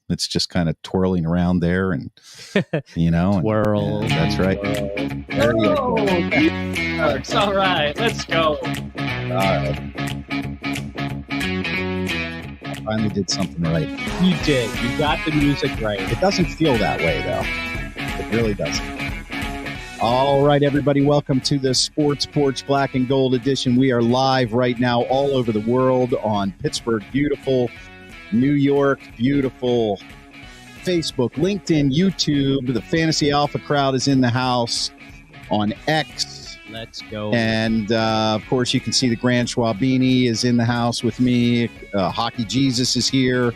It's just kind of twirling around there, and twirl. That's right. There you go. Works. All right, let's go. All right. I finally did something right. You did. You got the music right. It doesn't feel that way, though. It really doesn't. All right, everybody, welcome to the Sports Porch Black and Gold edition. We are live right now all over the world on Pittsburgh, beautiful, New York, beautiful, Facebook, LinkedIn, YouTube. The Fantasy Alpha crowd is in the house on X. Let's go. And, of course, you can see the Grand Schwabini is in the house with me. Hockey Jesus is here.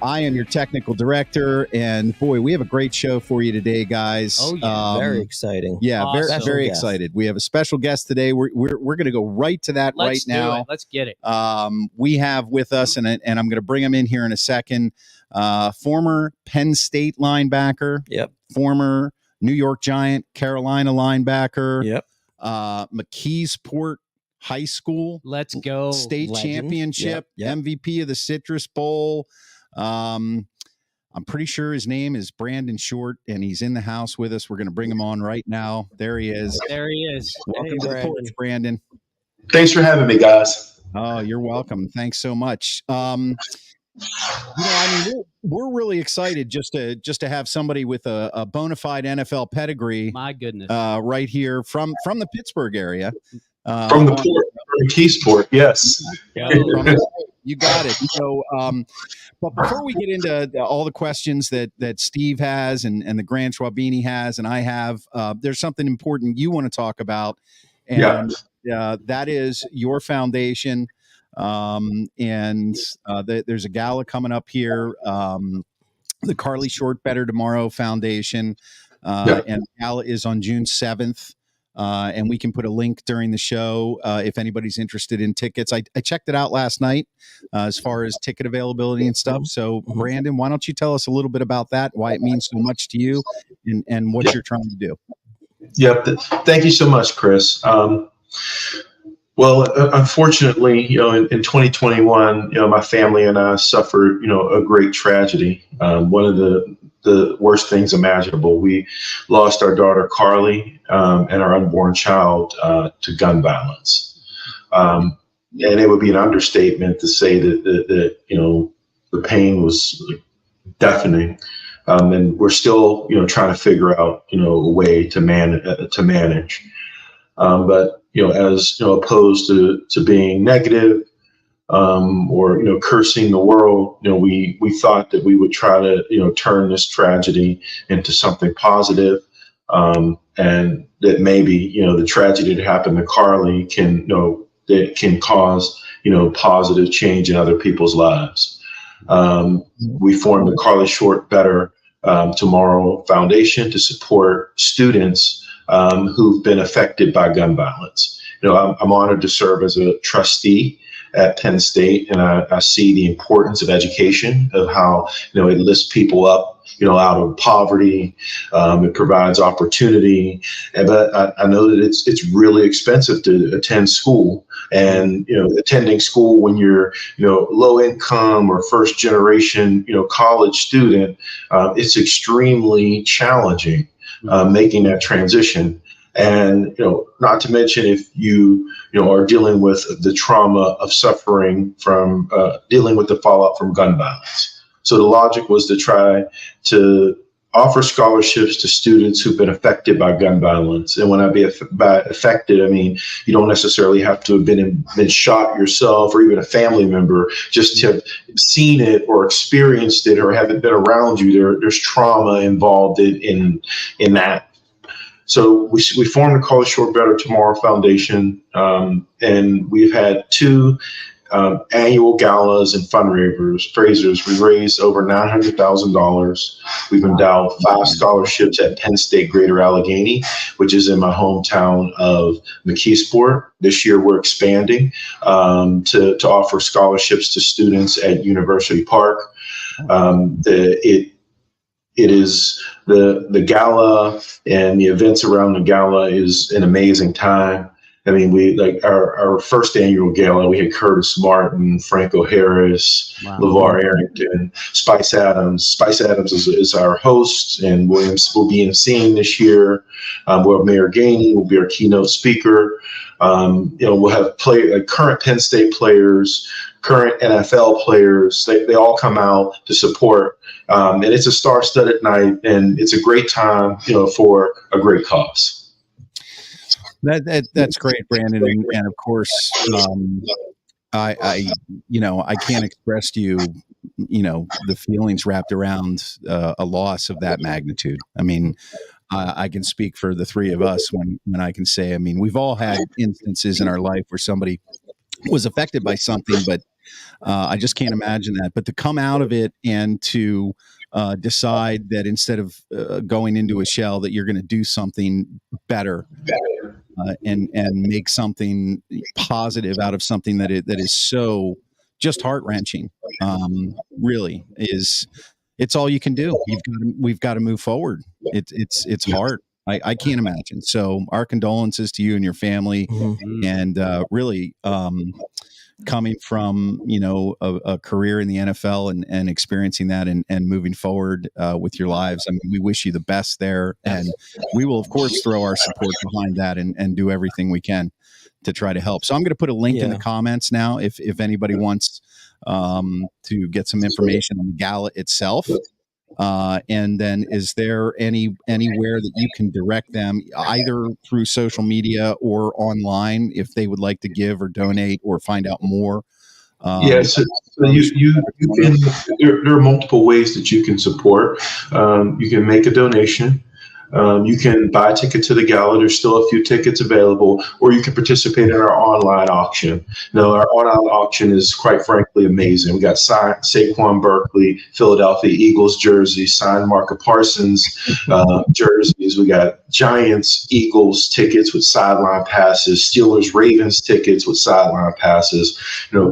I am your technical director, and boy, we have a great show for you today, guys. Oh yeah, very exciting. Yeah, awesome. very excited. We have a special guest today. We're going to go right to that right now. Let's get it. We have with us, and I'm going to bring him in here in a second. Former Penn State linebacker. Yep. Former New York Giant, Carolina linebacker. Yep. McKeesport High School. Let's go. State Legend. championship. Yep. MVP of the Citrus Bowl. I'm pretty sure his name is Brandon Short, and he's in the house with us. We're going to bring him on right now. There he is. There he is. Welcome to the porch, Brandon. Thanks for having me, guys. Oh, you're welcome. Thanks so much. We're really excited just to have somebody with a bona fide NFL pedigree. My goodness. Right here from the Pittsburgh area. From the port, from Keysport, yes. You got it. So, but before we get into all the questions that Steve has and the Grand Schwabini has and I have, there's something important you want to talk about, and that is your foundation. There's a gala coming up here, the Carly Short Better Tomorrow Foundation, and the gala is on June 7th. And we can put a link during the show if anybody's interested in tickets. I checked it out last night as far as ticket availability and stuff. So, Brandon, why don't you tell us a little bit about that, why it means so much to you, and what you're trying to do? Yep. Thank you so much, Chris. Well, unfortunately, in 2021, my family and I suffered, a great tragedy. One of the worst things imaginable. We lost our daughter, Carly, and our unborn child to gun violence. And it would be an understatement to say that the pain was deafening. And we're still, trying to figure out, a way to manage. But, as opposed to being negative, or cursing the world, we thought that we would try to turn this tragedy into something positive, and that maybe the tragedy that happened to Carly can cause positive change in other people's lives. We formed the Carly Short Better Tomorrow Foundation to support students who've been affected by gun violence. I'm honored to serve as a trustee at Penn State, and I see the importance of education, of how it lifts people up out of poverty. It provides opportunity, but I know that it's really expensive to attend school, and attending school when you're low income or first generation college student, it's extremely challenging making that transition. And, not to mention if you are dealing with the trauma of suffering from dealing with the fallout from gun violence. So the logic was to try to offer scholarships to students who've been affected by gun violence. And when I be affected, I mean, you don't necessarily have to have been shot yourself or even a family member, just to have seen it or experienced it or have it been around you. There's trauma involved in that. So we formed the Carly Short Better Tomorrow Foundation, and we've had 2 annual galas and fundraisers. We raised over $900,000. We've endowed 5 scholarships at Penn State Greater Allegheny, which is in my hometown of McKeesport. This year we're expanding to offer scholarships to students at University Park. It is the gala and the events around the gala is an amazing time. I mean, we like our first annual gala. We had Curtis Martin, Franco Harris, LeVar Arrington, Spice Adams. Spice Adams is our host, and Williams will be emceeing this year. We'll have Mayor Gainey will be our keynote speaker. We'll have current Penn State players, current NFL players. They all come out to support, and it's a star-studded night, and it's a great time, for a great cause. That's great, Brandon, and of course, I can't express to you, the feelings wrapped around a loss of that magnitude. I mean, I can speak for the three of us when I can say, I mean, we've all had instances in our life where somebody was affected by something, but I just can't imagine that. But to come out of it and to decide that instead of going into a shell, that you're going to do something better. And make something positive out of something that is so just heart-wrenching, really it's all you can do. We've got to move forward. It's hard. I can't imagine. So our condolences to you and your family, and really coming from a career in the NFL and experiencing that and moving forward with your lives. I mean, we wish you the best there, and we will of course throw our support behind that and do everything we can to try to help. So I'm going to put a link in the comments now if anybody wants to get some information on the gala itself. And then is there anywhere that you can direct them either through social media or online if they would like to give or donate or find out more? Yes, so you can. There are multiple ways that you can support. You can make a donation. You can buy a ticket to the gala. There's still a few tickets available, or you can participate in our online auction. Our online auction is quite frankly amazing. We got signed Saquon Barkley, Philadelphia Eagles jerseys, signed Marka Parsons jerseys. We got Giants, Eagles tickets with sideline passes, Steelers, Ravens tickets with sideline passes.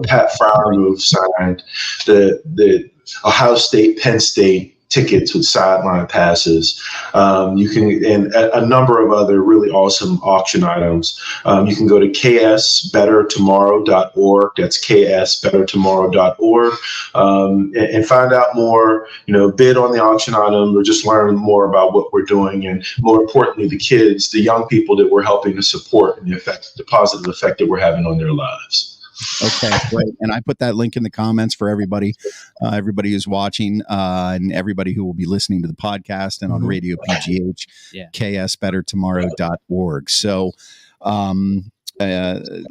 Pat Freiermuth signed the Ohio State, Penn State tickets with sideline passes. You can, and a number of other really awesome auction items. You can go to ksbettertomorrow.org. That's ksbettertomorrow.org, and find out more, bid on the auction item or just learn more about what we're doing. And more importantly, the kids, the young people that we're helping to support and the positive effect that we're having on their lives. Okay, great. And I put that link in the comments for everybody who's watching, and everybody who will be listening to the podcast and on Radio PGH, ksbettertomorrow.org. So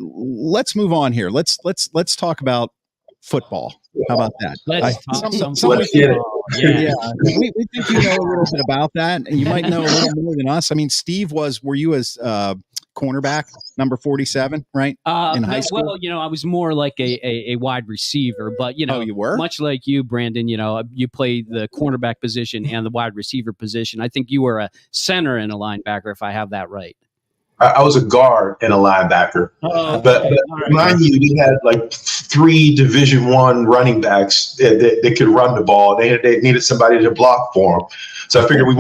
let's move on here. Let's talk about football. How about that? Let's talk some football. Yeah. We think you know a little bit about that, and you might know a little more than us. I mean, Steve, were you as cornerback, number 47, right? In high school? Well, I was more like a wide receiver, but you were? Much like you, Brandon, you played the cornerback position and the wide receiver position. I think you were a center and a linebacker, if I have that right. I was a guard and a linebacker, but mind you, we had like 3 Division I running backs that could run the ball. They needed somebody to block for them, so I figured we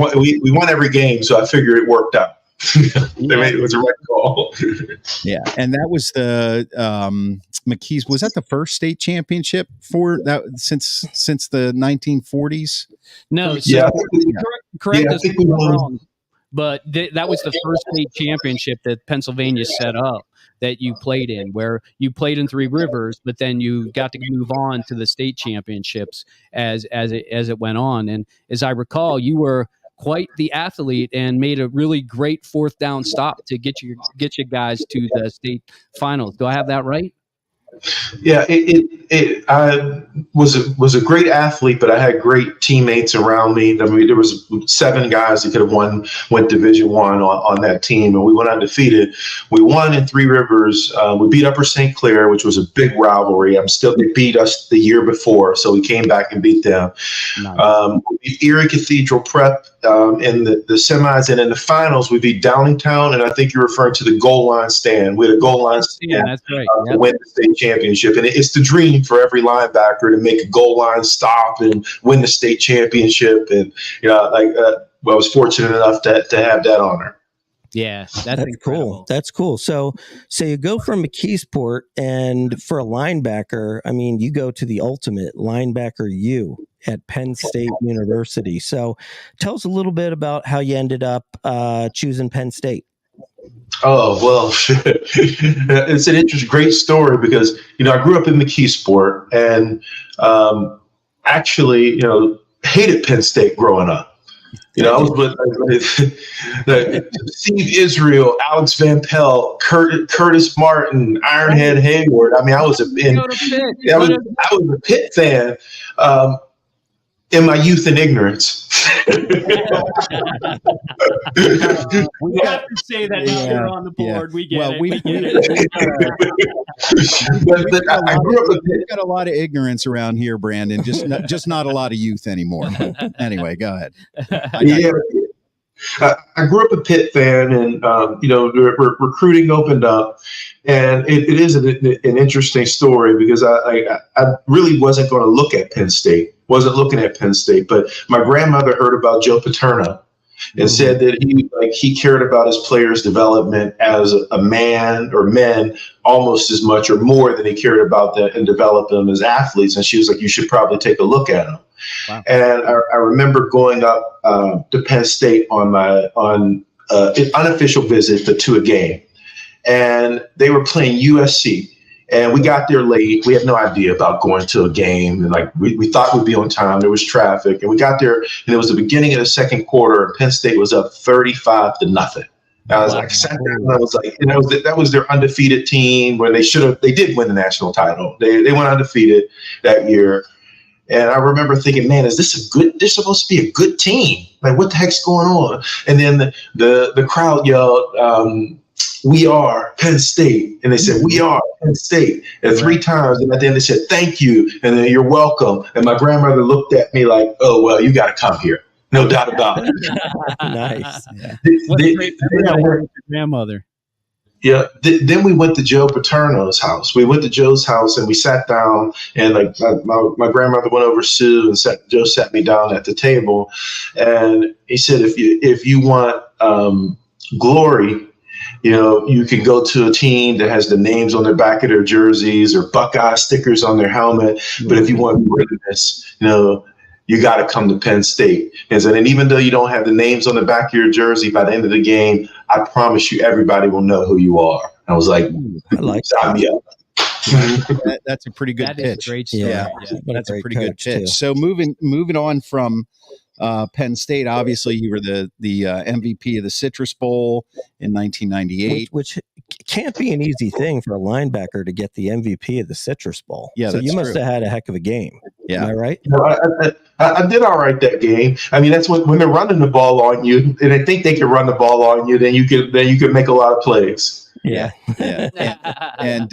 won every game. So I figured it worked out. It was a right call. Yeah, and that was the McKee's. Was that the first state championship for that since the 1940s? No, correct. I think we wrong. But that was the first state championship that Pennsylvania set up that you played in, where you played in Three Rivers, but then you got to move on to the state championships as it went on. And as I recall, you were quite the athlete and made a really great 4th down stop to get you guys to the state finals. Do I have that right? Yeah, I was a great athlete, but I had great teammates around me. I mean, there was 7 guys that could have went Division I on that team, and we went undefeated. We won in Three Rivers. We beat Upper St. Clair, which was a big rivalry. They beat us the year before, so we came back and beat them. Nice. We beat Erie Cathedral Prep in the semis, and in the finals, we beat Downingtown, and I think you're referring to the goal line stand. We had a goal line stand. Yeah, that's right. To win the state championship, and it's the dream for every linebacker to make a goal line stop and win the state championship. And I was fortunate enough to have that honor. Yeah, that's cool. That's cool. So you go from McKeesport, and for a linebacker, I mean, you go to the ultimate linebacker U at Penn State University. So tell us a little bit about how you ended up choosing Penn State. Oh, well, it's an great story because, I grew up in McKeesport and actually, hated Penn State growing up. I was with Steve Israel, Alex Van Pelt, Curtis Martin, Ironhead Hayward. I mean, I was a Pitt fan in my youth and ignorance. We have to say that now they're on the board. We get it. We get it. I grew up with We've got a lot of ignorance around here, Brandon. Just not a lot of youth anymore. Anyway, go ahead. I grew up a Pitt fan, and recruiting opened up, and it is an interesting story because I really wasn't going to look at Penn State. Wasn't looking at Penn State, but my grandmother heard about Joe Paterno and said that he cared about his players' development as a man or men almost as much or more than he cared about them and develop them as athletes. And she was like, you should probably take a look at them. Wow. And I remember going up to Penn State on an unofficial visit to a game, and they were playing USC. And we got there late. We had no idea about going to a game. And we thought we'd be on time. There was traffic. And we got there, and it was the beginning of the second quarter. And Penn State was up 35-0. And I was sat there, and I was like, that was their undefeated team where they did win the national title. They went undefeated that year. And I remember thinking, man, is this this supposed to be a good team? Like, what the heck's going on? And then the crowd yelled, we are Penn State. And they said, we are Penn State. And 3 times. And at the end they said, thank you. And then you're welcome. And my grandmother looked at me like, oh, well, you got to come here. No doubt about it. Nice. Yeah. Your grandmother. Yeah. Then we went to Joe Paterno's house. We went to Joe's house and we sat down, and my grandmother went over Sue, and Joe sat me down at the table. And he said, if you want glory, you can go to a team that has the names on the back of their jerseys or Buckeye stickers on their helmet. But if you want greatness, you got to come to Penn State. And even though you don't have the names on the back of your jersey, by the end of the game, I promise you, everybody will know who you are. I was like, I like that. That's a pretty good pitch. Is a great story. Yeah. That's a pretty good pitch. Too. So moving on from Penn State, obviously you were the MVP of the Citrus Bowl in 1998, which can't be an easy thing for a linebacker to get the MVP of the Citrus Bowl. Yeah, so you must have had a heck of a game. Yeah, am I right? I did all right that game. I mean, that's when they're running the ball on you, and they think they can run the ball on you. Then you could make a lot of plays. Yeah. And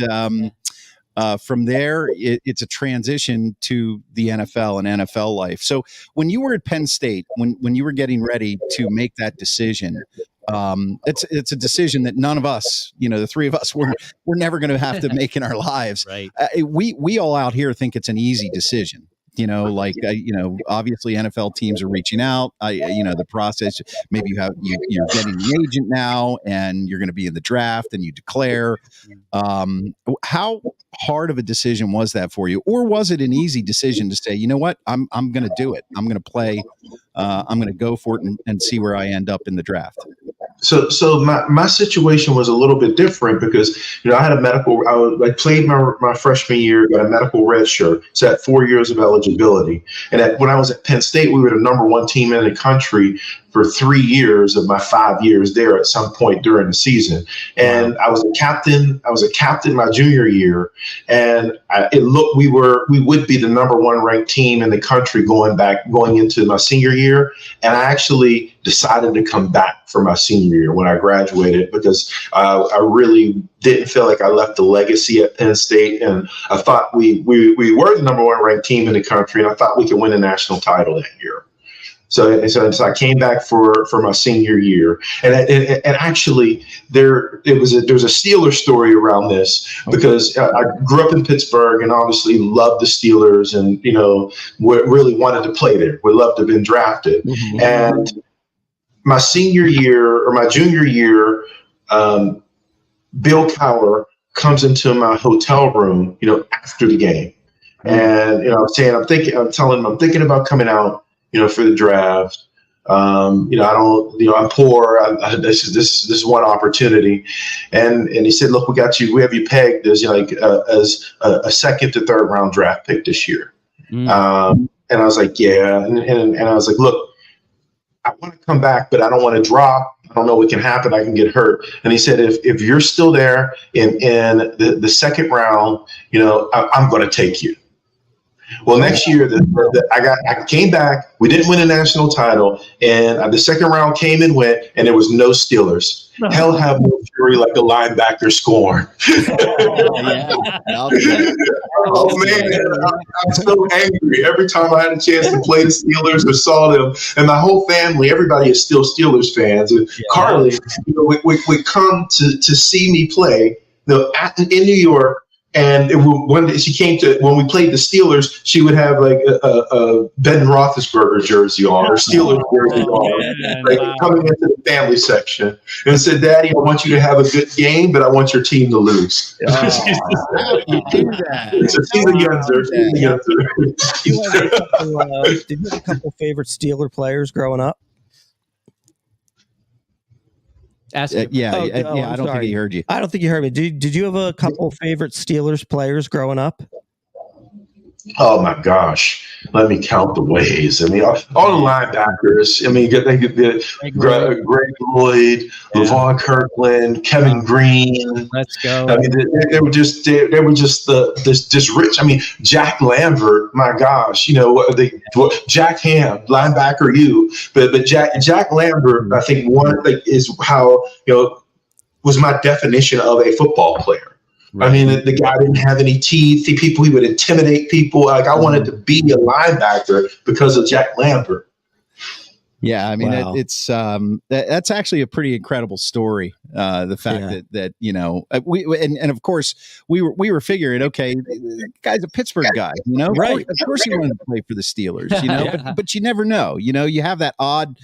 from there, it's a transition to the NFL and NFL life. So when you were at Penn State, when you were getting ready to make that decision, it's a decision that none of us, the 3 of us, we're never going to have to make in our lives. Right. We all out here think it's an easy decision. Obviously NFL teams are reaching out. The process, maybe you're getting an agent now and you're going to be in the draft and you declare. How hard of a decision was that for you? Or was it an easy decision to say, you know what, I'm going to do it. I'm going to play. I'm going to go for it and see where I end up in the draft. So my situation was a little bit different because, I had a medical, I played my freshman year, got a medical red shirt. So I had 4 years of eligibility. And when I was at Penn State, we were the number 1 team in the country for 3 years of my 5 years there at some point during the season. And I was a captain my junior year. And we would be the number 1 ranked team in the country going into my senior year. And I actually decided to come back for my senior year when I graduated because I really didn't feel like I left a legacy at Penn State. And I thought we were the number 1 ranked team in the country, and I thought we could win a national title that year. So I came back for my senior year, and actually there's a Steelers story around this because I grew up in Pittsburgh and obviously loved the Steelers and really wanted to play there. Would love to have been drafted, and my senior year or my junior year, Bill Cowher comes into my hotel room, after the game. And, I'm thinking about coming out, for the draft. I'm poor. This is one opportunity. And he said, look, we have you pegged as, as a second to third round draft pick this year. And I was like, yeah. And I was like, look, I want to come back, but I don't want to drop. I don't know what can happen. I can get hurt. And he said, if you're still there in the second round, I'm going to take you. Well, next year I came back. We didn't win a national title, and the second round came and went, and there was no Steelers. Hell have no fury like a linebacker scorn. Oh man, I'm so angry every time I had a chance to play the Steelers or saw them, and my whole family, everybody is still Steelers fans. And Carly would come to see me play, in New York. And when she came when we played the Steelers, she would have like a Ben Roethlisberger jersey on, or Steelers jersey on, coming into the family section, and said, "Daddy, I want you to have a good game, but I want your team to lose." You do that. So she's a youngster. Did you have a couple favorite Steeler players growing up? I don't think he heard you. I don't think you heard me. Did you have a couple favorite Steelers players growing up? Oh my gosh. Let me count the ways. I mean, all the linebackers. I mean, Greg Lloyd, LaVon Kirkland, Kevin Green. Let's go. I mean, they were just this rich. I mean, Jack Lambert. My gosh, Jack Ham, linebacker. But Jack Lambert, I think is how was my definition of a football player. Right. I mean, the guy didn't have any teeth. He would intimidate people. Like, I wanted to be a linebacker because of Jack Lambert. Yeah, I mean, Wow. it's that's actually a pretty incredible story. The fact that we and of course we were figuring, okay, the guy's a Pittsburgh guy, right? Of course he wanted to play for the Steelers, but you never know, you have that odd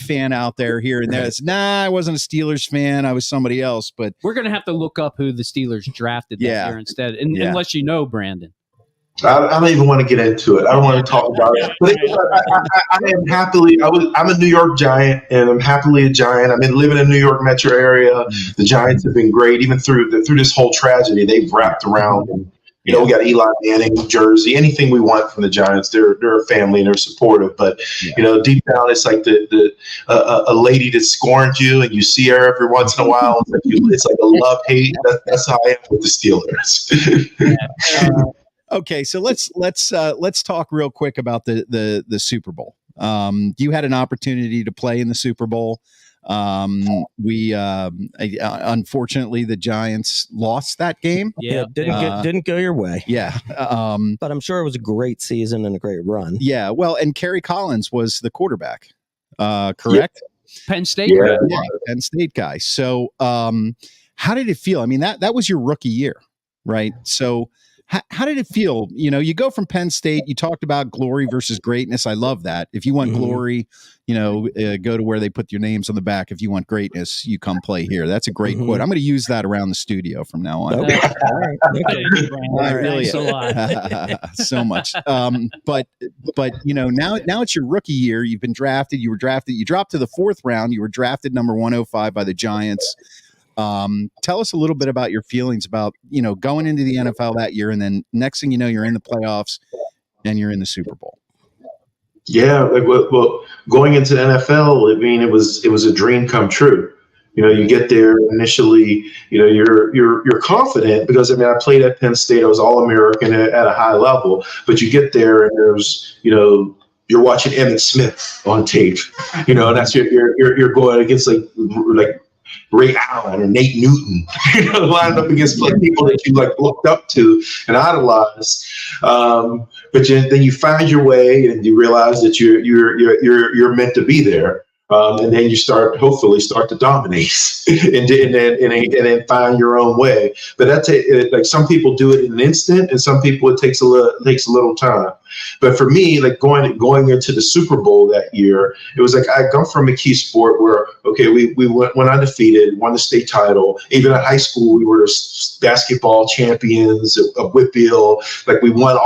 fan out there here and there. It's I wasn't a Steelers fan, I was somebody else. But we're gonna have to look up who the Steelers drafted that year instead, unless Brandon. I don't even want to get into it. I don't want to talk about it. But I am happily. I'm a New York Giant, and I'm happily a Giant. I've been living in the New York metro area. The Giants have been great, even through this whole tragedy. They've wrapped around, and we got Eli Manning jersey. Anything we want from the Giants, they're a family and they're supportive. But deep down, it's like a lady that scorned you, and you see her every once in a while. It's like a love hate. That's how I am with the Steelers. Okay, so let's talk real quick about the Super Bowl. You had an opportunity to play in the Super Bowl. We unfortunately the Giants lost that game. Yeah, didn't go your way. Yeah, but I'm sure it was a great season and a great run. Yeah, well, and Kerry Collins was the quarterback. Correct? Yeah. Penn State. Yeah, Penn State guy. So, how did it feel? I mean, that was your rookie year, right? So. How did it feel? You go from Penn State, you talked about glory versus greatness. I love that. If you want glory, go to where they put your names on the back. If you want greatness, you come play here. That's a great quote. I'm going to use that around the studio from now on. Okay. I really Thanks a lot. So much. But now it's your rookie year. You've been drafted. You were drafted. You dropped to the fourth round. You were drafted number 105 by the Giants. Tell us a little bit about your feelings about, going into the NFL that year, and then next thing you know, you're in the playoffs and you're in the Super Bowl. Yeah. Well, going into the NFL, I mean, it was a dream come true. You get there initially, you're confident because, I played at Penn State. I was All-American at a high level, but you get there and there's, you're watching Emmitt Smith on tape, and that's you're going against like Ray Allen or Nate Newton, lined up against people that you looked up to and idolized. But then you find your way and you realize that you're meant to be there. And then you hopefully start to dominate and then find your own way. But like some people do it in an instant, and some people it takes a little time. But for me, like going into the Super Bowl that year, it was like I come from McKeesport where, okay, we went undefeated, won the state title. Even in high school, we were basketball champions of Whitfield. Like we won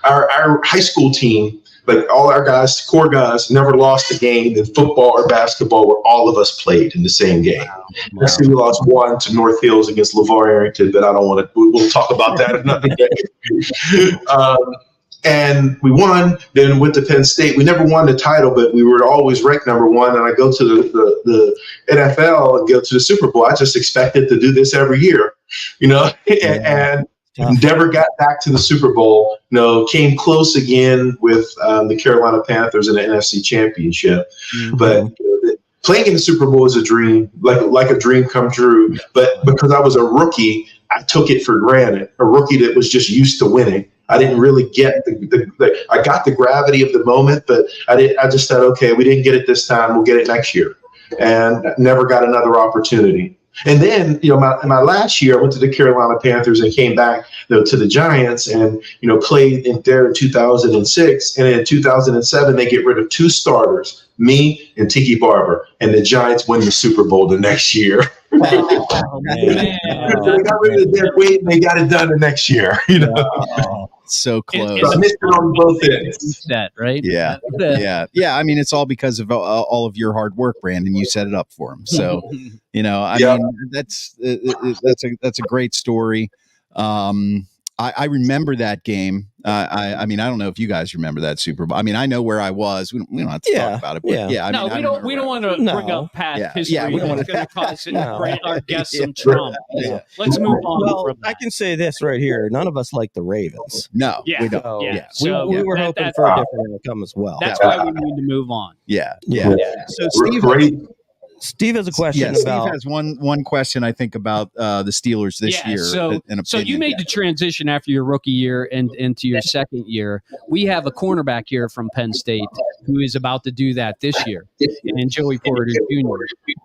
our high school team. Like all our guys, core guys, never lost a game in football or basketball where all of us played in the same game. Wow. We lost one to North Hills against LeVar Arrington, but I don't want to. We'll talk about that another day. And we won. Then went to Penn State. We never won the title, but we were always ranked number one. And I go to the NFL and go to the Super Bowl. I just expected to do this every year, and never got back to the Super Bowl. Came close again with the Carolina Panthers in the NFC Championship. Mm-hmm. But playing in the Super Bowl is a dream, like a dream come true. But because I was a rookie, I took it for granted. A rookie that was just used to winning. I didn't really get I got the gravity of the moment, but I just said, okay, we didn't get it this time. We'll get it next year. And never got another opportunity. And then, my last year, I went to the Carolina Panthers and came back to the Giants and, played there in 2006. And in 2007, they get rid of two starters, me and Tiki Barber. And the Giants win the Super Bowl the next year. Oh, man. They got rid of their weight and they got it done the next year. So close. So I missed it on both ends. That right? Yeah. I mean, it's all because of all of your hard work, Brandon. You set it up for him. So, I mean, that's a great story. I remember that game. I mean, I don't know if you guys remember that Super Bowl. I mean, I know where I was. We don't have to talk about it. But we don't want to bring up past history. Yeah, we don't want to cause our guests some trauma. Yeah. Let's move on. Well, I can say this right here. None of us like the Ravens. No, we don't. So we were hoping for a different outcome as well. That's why we need to move on. Yeah. So Steve has a question about. Steve has one question, I think, about the Steelers this year. So you made the transition after your rookie year and into your second year. We have a cornerback here from Penn State who is about to do that this year, and Joey Porter Jr.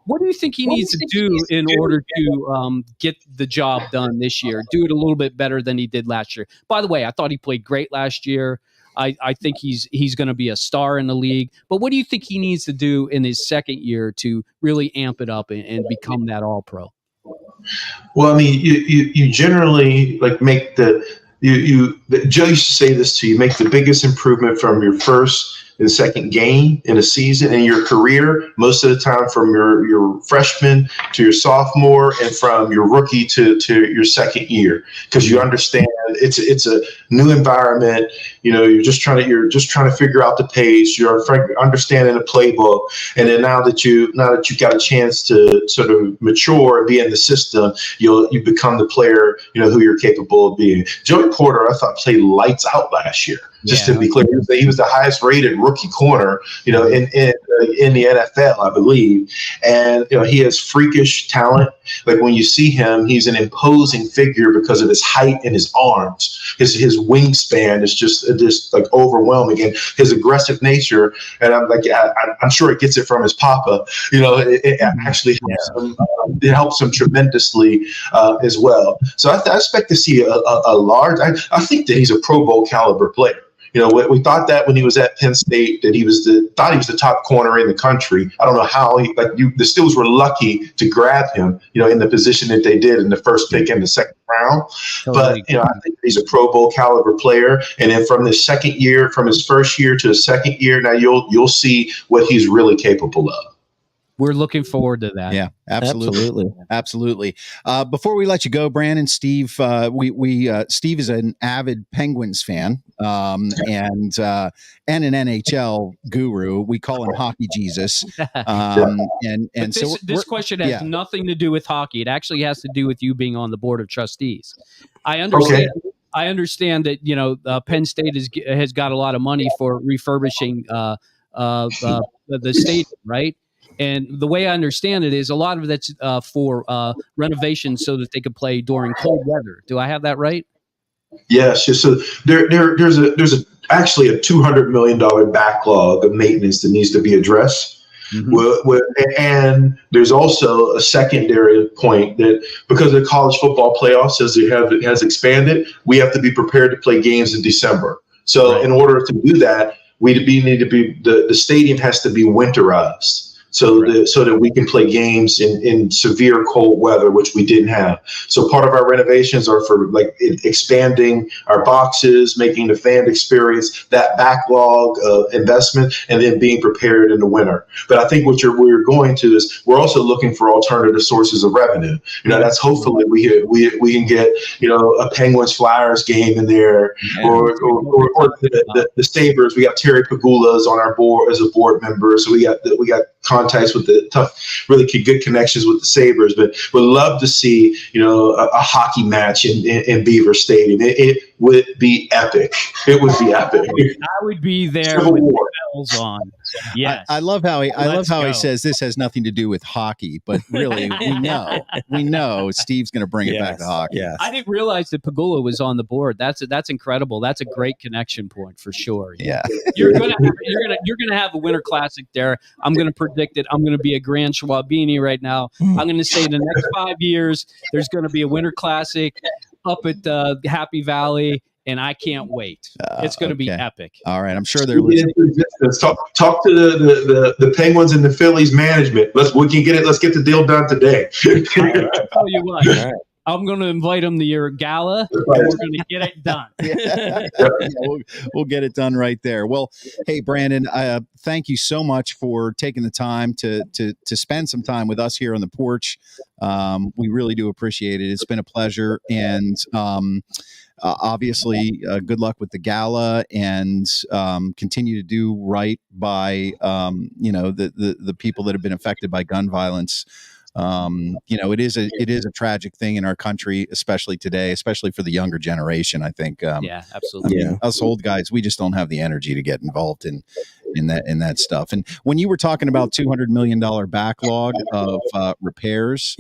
What do you think he needs to do in order to get the job done this year? Do it a little bit better than he did last year. By the way, I thought he played great last year. I think he's going to be a star in the league. But what do you think he needs to do in his second year to really amp it up and become that All-Pro? Well, I mean, you generally make Joe used to say this to you, make the biggest improvement from your first and second game in a season in your career, most of the time from your freshman to your sophomore and from your rookie to your second year, because you understand it's a new environment. You're just trying to figure out the pace. You're understanding the playbook, and then now that you got a chance to sort of mature and be in the system, you become the player who you're capable of being. Joey Porter, I thought, played lights out last year. Just to be clear, he was the highest rated rookie corner, in the NFL, I believe. And, he has freakish talent. Like when you see him, he's an imposing figure because of his height and his arms. His wingspan is just like overwhelming, and his aggressive nature. And I'm sure it gets it from his papa. It actually helps him. It helps him tremendously as well. So I expect to see a large. I think that he's a Pro Bowl caliber player. We thought that when he was at Penn State, that he was the top corner in the country. I don't know how the Steelers were lucky to grab him, in the position that they did in the first pick in the second round. Totally. But, I think he's a Pro Bowl caliber player. And then from his first year to the second year, now you'll see what he's really capable of. We're looking forward to that. Yeah, absolutely. Before we let you go, Brandon, Steve, Steve is an avid Penguins fan and an NHL guru. We call him Hockey Jesus. This question has nothing to do with hockey. It actually has to do with you being on the board of trustees. I understand. Okay. I understand that Penn State has got a lot of money for refurbishing the stadium, right? And the way I understand it is a lot of that's for renovations so that they could play during cold weather. Do I have that right? Yes. So there's actually a $200 million backlog of maintenance that needs to be addressed. And there's also a secondary point that because the college football playoffs has expanded, we have to be prepared to play games in December. So in order to do that, the stadium has to be winterized. So that we can play games in severe cold weather, which we didn't have. So part of our renovations are for like expanding our boxes, making the fan experience, that backlog investment, and then being prepared in the winter. But I think what we're going to is we're also looking for alternative sources of revenue. That's hopefully we can get a Penguins Flyers game in there, or the Sabres. We got Terry Pagula's on our board as a board member, so we got contacts with the really good connections with the Sabres, but would love to see, a hockey match in Beaver Stadium. It would be epic. It would be epic. I would be there with the bells on. Yes. I love how he says this has nothing to do with hockey, but really we know Steve's going to bring it back to hockey. Yes. I didn't realize that Pagula was on the board. That's incredible. That's a great connection point for sure. Yeah. You're gonna have a Winter Classic there. I'm gonna predict it. I'm gonna be a grand Schwabini right now. I'm gonna say the next 5 years there's gonna be a Winter Classic up at Happy Valley, and I can't wait. It's going to be epic. All right, I'm sure they're listening. Talk to the Penguins and the Phillies management. We can get it. Let's get the deal done today. I'll tell you what. Right. I'm going to invite them to your gala, and we're going to get it done. We'll get it done right there. Well, hey, Brandon, thank you so much for taking the time to spend some time with us here on the porch. We really do appreciate it. It's been a pleasure, and obviously, good luck with the gala, and continue to do right by the people that have been affected by gun violence. It is a tragic thing in our country, especially today, especially for the younger generation. I think. Yeah, absolutely. Us old guys, we just don't have the energy to get involved in that stuff. And when you were talking about $200 million backlog of repairs,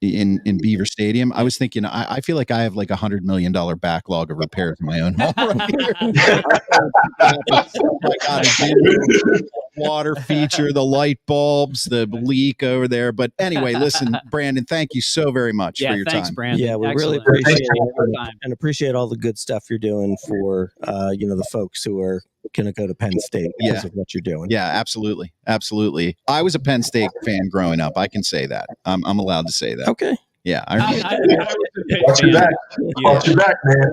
in Beaver Stadium, I was thinking, I feel like I have like $100 million backlog of repairs in my own home. Water feature, the light bulbs, the leak over there. But anyway, listen, Brandon, thank you so very much for your thanks, time. Brandon. Yeah, we really appreciate it and appreciate all the good stuff you're doing for the folks who are going to go to Penn State because of what you're doing. Yeah, absolutely. Absolutely. I was a Penn State fan growing up. I can say that. I'm allowed to say that. Okay. Yeah. Watch your back. Watch your back, man.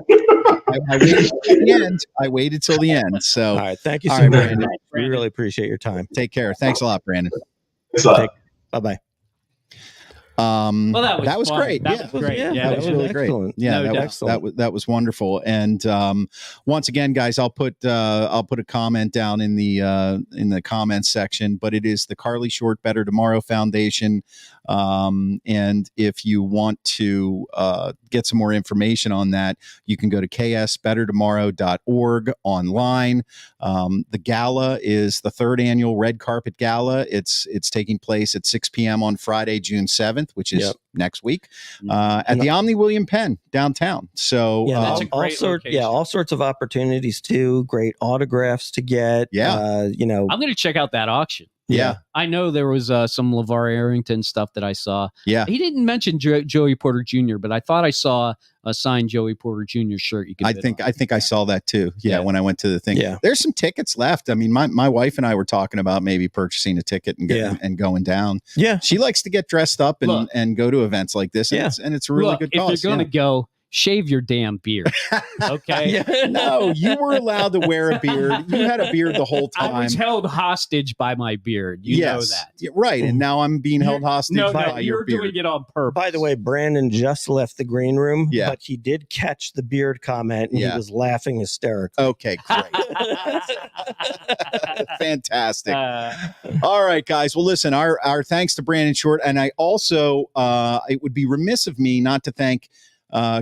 I waited till the end. So, all right. Thank you so much, Brandon. We really appreciate your time. Take care. Thanks a lot, Brandon. Thanks a lot. Bye-bye. Well, that was great. That was great. Yeah, that was really excellent. Great. Yeah, that was wonderful. And once again, guys, I'll put a comment down in the comments section. But it is the Carly Short Better Tomorrow Foundation. And if you want to get some more information on that, you can go to ksbettertomorrow.org online. The gala is the 3rd annual Red Carpet Gala. It's taking place at 6 p.m. on Friday, June 7th, which is next week, at the Omni William Penn downtown. So that's a great location. All sorts of opportunities too. Great autographs to get. I'm going to check out that auction. Yeah. I know there was some LeVar Arrington stuff that I saw. Yeah. He didn't mention Joey Porter Jr., but I thought I saw a signed Joey Porter Jr. shirt. I think I saw that too. Yeah. When I went to the thing, there's some tickets left. I mean, my wife and I were talking about maybe purchasing a ticket and going down. Yeah. She likes to get dressed up and go to events like this. And it's a really good cause. If you're going to go, shave your damn beard. Okay. No, you were allowed to wear a beard. You had a beard the whole time. I was held hostage by my beard. You know that. Yeah, right. And now I'm being held hostage by your beard. You're doing it on purpose. By the way, Brandon just left the green room, but he did catch the beard comment and he was laughing hysterically. Okay, great. Fantastic. All right, guys. Well, listen, our thanks to Brandon Short. And I also, it would be remiss of me not to thank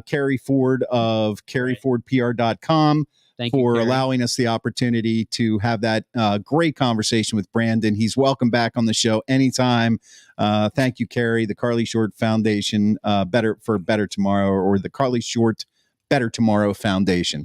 Carrie Ford of carriefordpr.com for allowing us the opportunity to have that great conversation with Brandon. He's welcome back on the show anytime. Thank you, Carrie. The Carly Short Foundation, Better Tomorrow, or the Carly Short Better Tomorrow Foundation.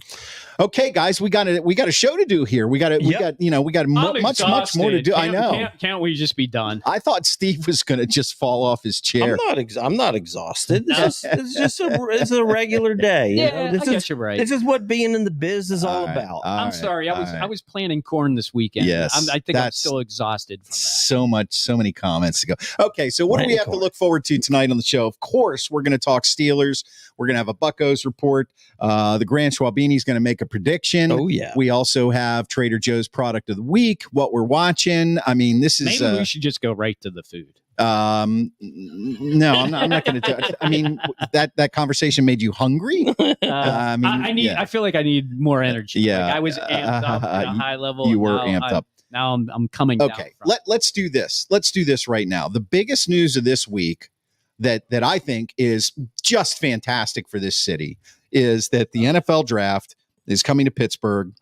Okay, guys, we got a show to do here. We got much more to do. I know. Can't we just be done? I thought Steve was going to just fall off his chair. I'm not exhausted. It's just a regular day. I guess you're right. This is what being in the biz is all about. I'm sorry. I was planning corn this weekend. Yes, I think I'm still exhausted from that. So many comments to go. Okay, so what do we have to look forward to tonight on the show? Of course, we're going to talk Steelers. We're going to have a Buccos report. The Grand Schwabini is going to make a prediction. Oh, yeah. We also have Trader Joe's product of the week, what we're watching. I mean, this is... Maybe we should just go right to the food. No, I'm not going to do it. I mean, that conversation made you hungry? I feel like I need more energy. Yeah. Like I was amped up at a high level. You were amped up. Now I'm coming down. Okay, let's do this. Let's do this right now. The biggest news of this week that I think is just fantastic for this city is that the NFL draft is coming to Pittsburgh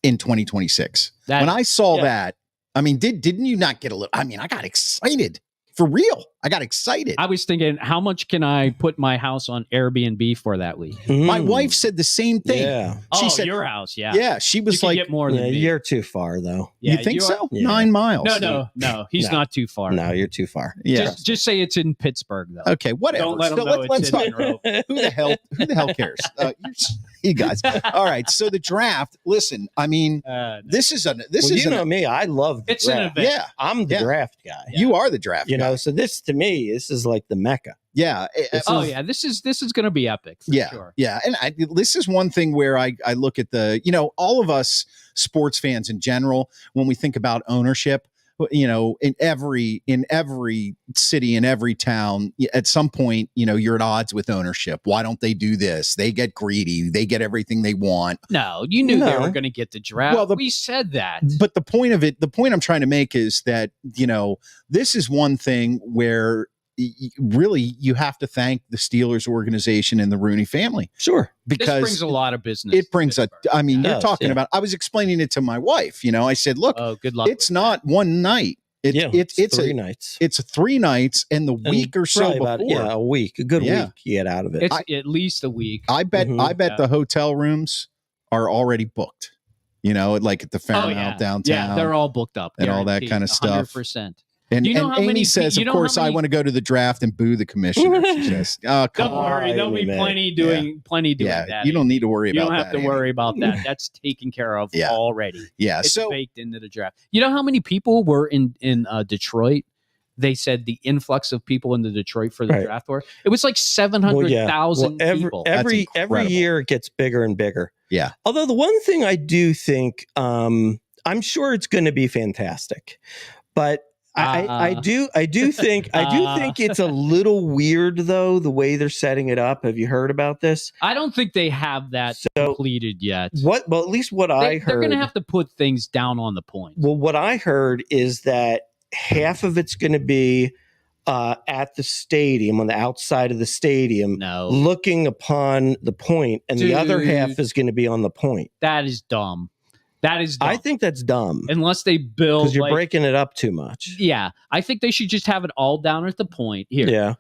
in 2026. When I saw that, I mean, didn't you not get a little? I mean, I got excited. For real. I got excited. I was thinking, how much can I put my house on Airbnb for that week? My wife said the same thing. Yeah. She said, your house. Yeah. Yeah. She was like, get more than me. You're too far, though. Yeah, you think so? Yeah. 9 miles. No. He's not too far. No, you're too far. Yeah. Just say it's in Pittsburgh, though. Okay. Whatever. Don't let them know let's it's in Monroe. Who the hell cares? You guys. All right. So the draft, listen, I mean, this is you know me. I love the draft. An event. Yeah. I'm the draft guy. You are the draft guy. You know, so this to me, this is like the Mecca. Yeah. This is going to be epic. For sure. Yeah. And this is one thing where I look at all of us sports fans in general, when we think about ownership, in every city, in every town, at some point, you're at odds with ownership. Why don't they do this? They get greedy. They get everything they want. No, you knew they were going to get the draft. Well, we said that. But the point I'm trying to make is that, this is one thing where really you have to thank the Steelers organization and the Rooney family. Sure. Because this brings a lot of business. It brings you're talking about, I was explaining it to my wife, I said, look, good luck. It's not one night. It's 3 nights. It's 3 nights and the week or so before. A week, a good week you get out of it. It's at least a week. I bet the hotel rooms are already booked, like at the Fairmount downtown. Yeah, they're all booked up. And all that kind of stuff. 100%. And Amy says, of course, I want to go to the draft and boo the commissioner. She says, "Oh, come on." Don't worry, there'll be plenty doing that. You don't need to worry about that. You don't have to worry about that. That's taken care of already. Yeah, it's baked into the draft. You know how many people were in Detroit? They said the influx of people into Detroit for the draft war. It was like 700,000 people. Every year it gets bigger and bigger. Yeah. Although the one thing I do think, I'm sure it's going to be fantastic, but I do think it's a little weird though, the way they're setting it up. Have you heard about this? I don't think they have that completed yet. Well, at least I heard, they're going to have to put things down on the point. Well, what I heard is that half of it's going to be at the stadium, on the outside of the stadium, looking upon the point, and the other half is going to be on the point. That is dumb. That is dumb. I think that's dumb. Unless they build... Because you're breaking it up too much. Yeah. I think they should just have it all down at the point. Here. Yeah.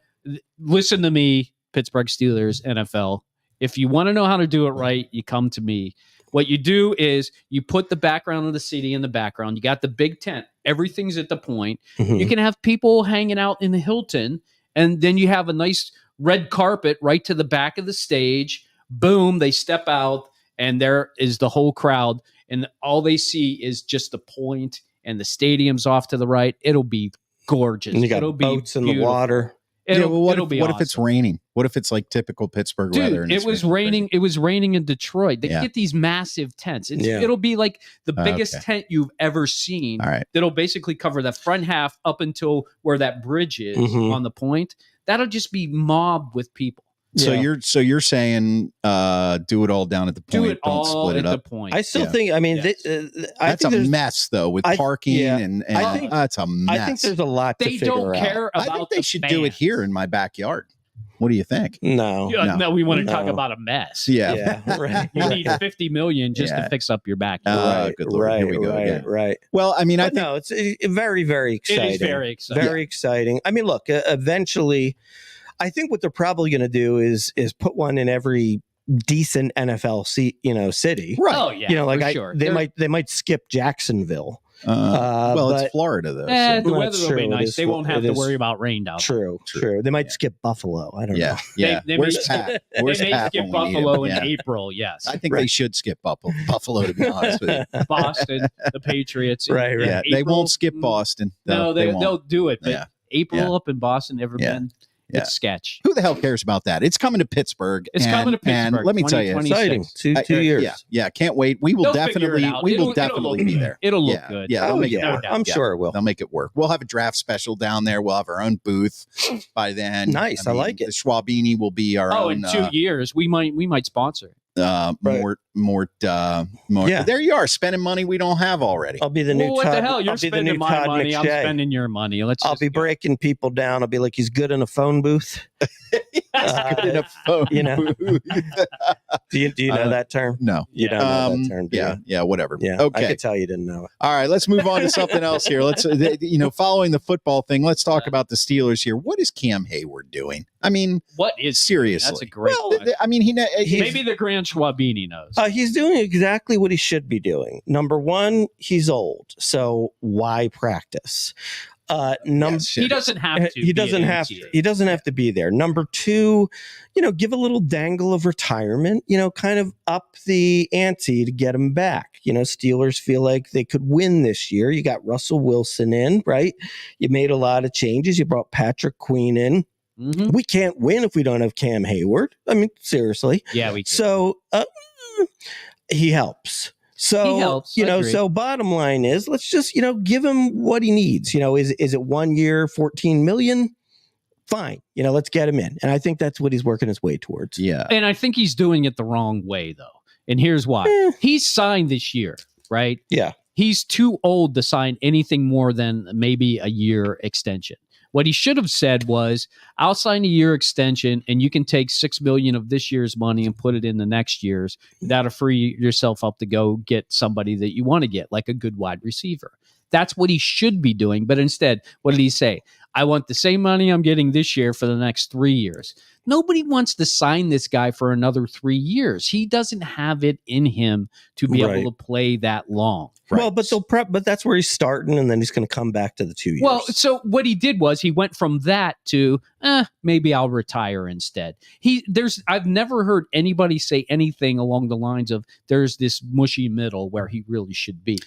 Listen to me, Pittsburgh Steelers, NFL. If you want to know how to do it right, you come to me. What you do is you put the background of the city in the background. You got the big tent. Everything's at the point. Mm-hmm. You can have people hanging out in the Hilton, and then you have a nice red carpet right to the back of the stage. Boom, they step out, and there is the whole crowd. And all they see is just the point, and the stadium's off to the right. It'll be gorgeous. And you got boats in the water. What if it's raining? What if it's like typical Pittsburgh weather? And it was raining. It was raining in Detroit. They get these massive tents. It'll be like the biggest tent you've ever seen. All right. That'll basically cover the front half up until where that bridge is on the point. That'll just be mobbed with people. So you're saying do it all down at the point. Do it don't all split it at up. the point. I still think. I mean, that's a mess though with parking and I think that's a mess. I think there's a lot to figure out. They don't care about. I think they should do it here in my backyard. What do you think? No, we want to talk about a mess. Yeah, right. You need $50 million just to fix up your backyard. Good Lord. Here we go again. Right. Well, I mean, I think it's very, very exciting. It is very exciting. Very exciting. I mean, look, eventually, I think what they're probably going to do is put one in every decent NFL city. Right. Oh yeah. Like sure. they might skip Jacksonville. It's Florida though. The weather will be nice. They won't have to worry about rain down there. True. They might skip Buffalo. I don't know. Yeah. Where's Pat? They may skip Buffalo in April. Yes. I think they should skip Buffalo, to be honest with you. Boston, the Patriots. Right. Yeah, they won't skip Boston. They'll do it. But April up in Boston, never been. Yeah. It's sketch. Who the hell cares about that? It's coming to Pittsburgh. Coming to Pittsburgh. And let me tell you, exciting. 2 years. Yeah. Can't wait. We will definitely be there. It'll look good. Yeah. I'm sure it will. They'll make it work. We'll have a draft special down there. We'll have our own booth by then. Nice. I like it. The Schwabini will be our own. In 2 years, we might sponsor it. More. Yeah. There you are, spending money we don't have already. I'll be the new. What Todd, the hell? You're spending my money. I'm spending your money. I'll be breaking people down. I'll be like, he's good in a phone booth. Good in a phone booth. Do you know that term? No, you don't know that term. Do you? Yeah, whatever. Yeah, okay. I could tell you didn't know it. All right, let's move on to something else here. Let's, following the football thing, let's talk about the Steelers here. What is Cam Hayward doing? I mean, what is seriously? That's a great. Well, I mean, maybe the Grand Schwabini knows. He's doing exactly what he should be doing. Number one, he's old, so why practice? He doesn't have to. He doesn't have to. He doesn't have to be there. Number two, give a little dangle of retirement. Kind of up the ante to get him back. Steelers feel like they could win this year. You got Russell Wilson in, right? You made a lot of changes. You brought Patrick Queen in. Mm-hmm. We can't win if we don't have Cam Hayward. I mean, seriously. Yeah, we can. So he helps. So, he helps. So bottom line is, let's just, give him what he needs. Is it 1 year, $14 million? Fine. Let's get him in. And I think that's what he's working his way towards. Yeah. And I think he's doing it the wrong way, though. And here's why. He's signed this year, right? Yeah. He's too old to sign anything more than maybe a year extension. What he should have said was, I'll sign a year extension and you can take $6 million of this year's money and put it in the next year's. That'll free yourself up to go get somebody that you want to get, like a good wide receiver. That's what he should be doing. But instead, what did he say? I want the same money I'm getting this year for the next 3 years. Nobody wants to sign this guy for another 3 years. He doesn't have it in him to be able to play that long. Right. Well, but that's where he's starting, and then he's going to come back to the 2 years. Well, so what he did was he went from that to maybe I'll retire instead. I've never heard anybody say anything along the lines of there's this mushy middle where he really should be,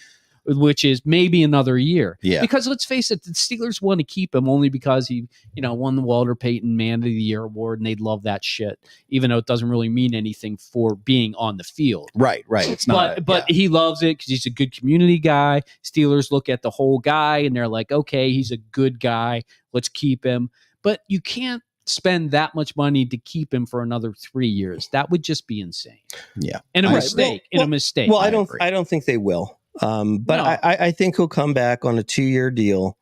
which is maybe another year. Yeah. Because let's face it, the Steelers want to keep him only because he, won the Walter Payton Man of the Year award, and they'd love that shit, even though it doesn't really mean anything for being on the field. Right. It's not. But he loves it because he's a good community guy. Steelers look at the whole guy and they're like, okay, he's a good guy. Let's keep him. But you can't spend that much money to keep him for another 3 years. That would just be insane. Yeah. And a mistake. Well, I don't think they will. I think he'll come back on a 2-year deal.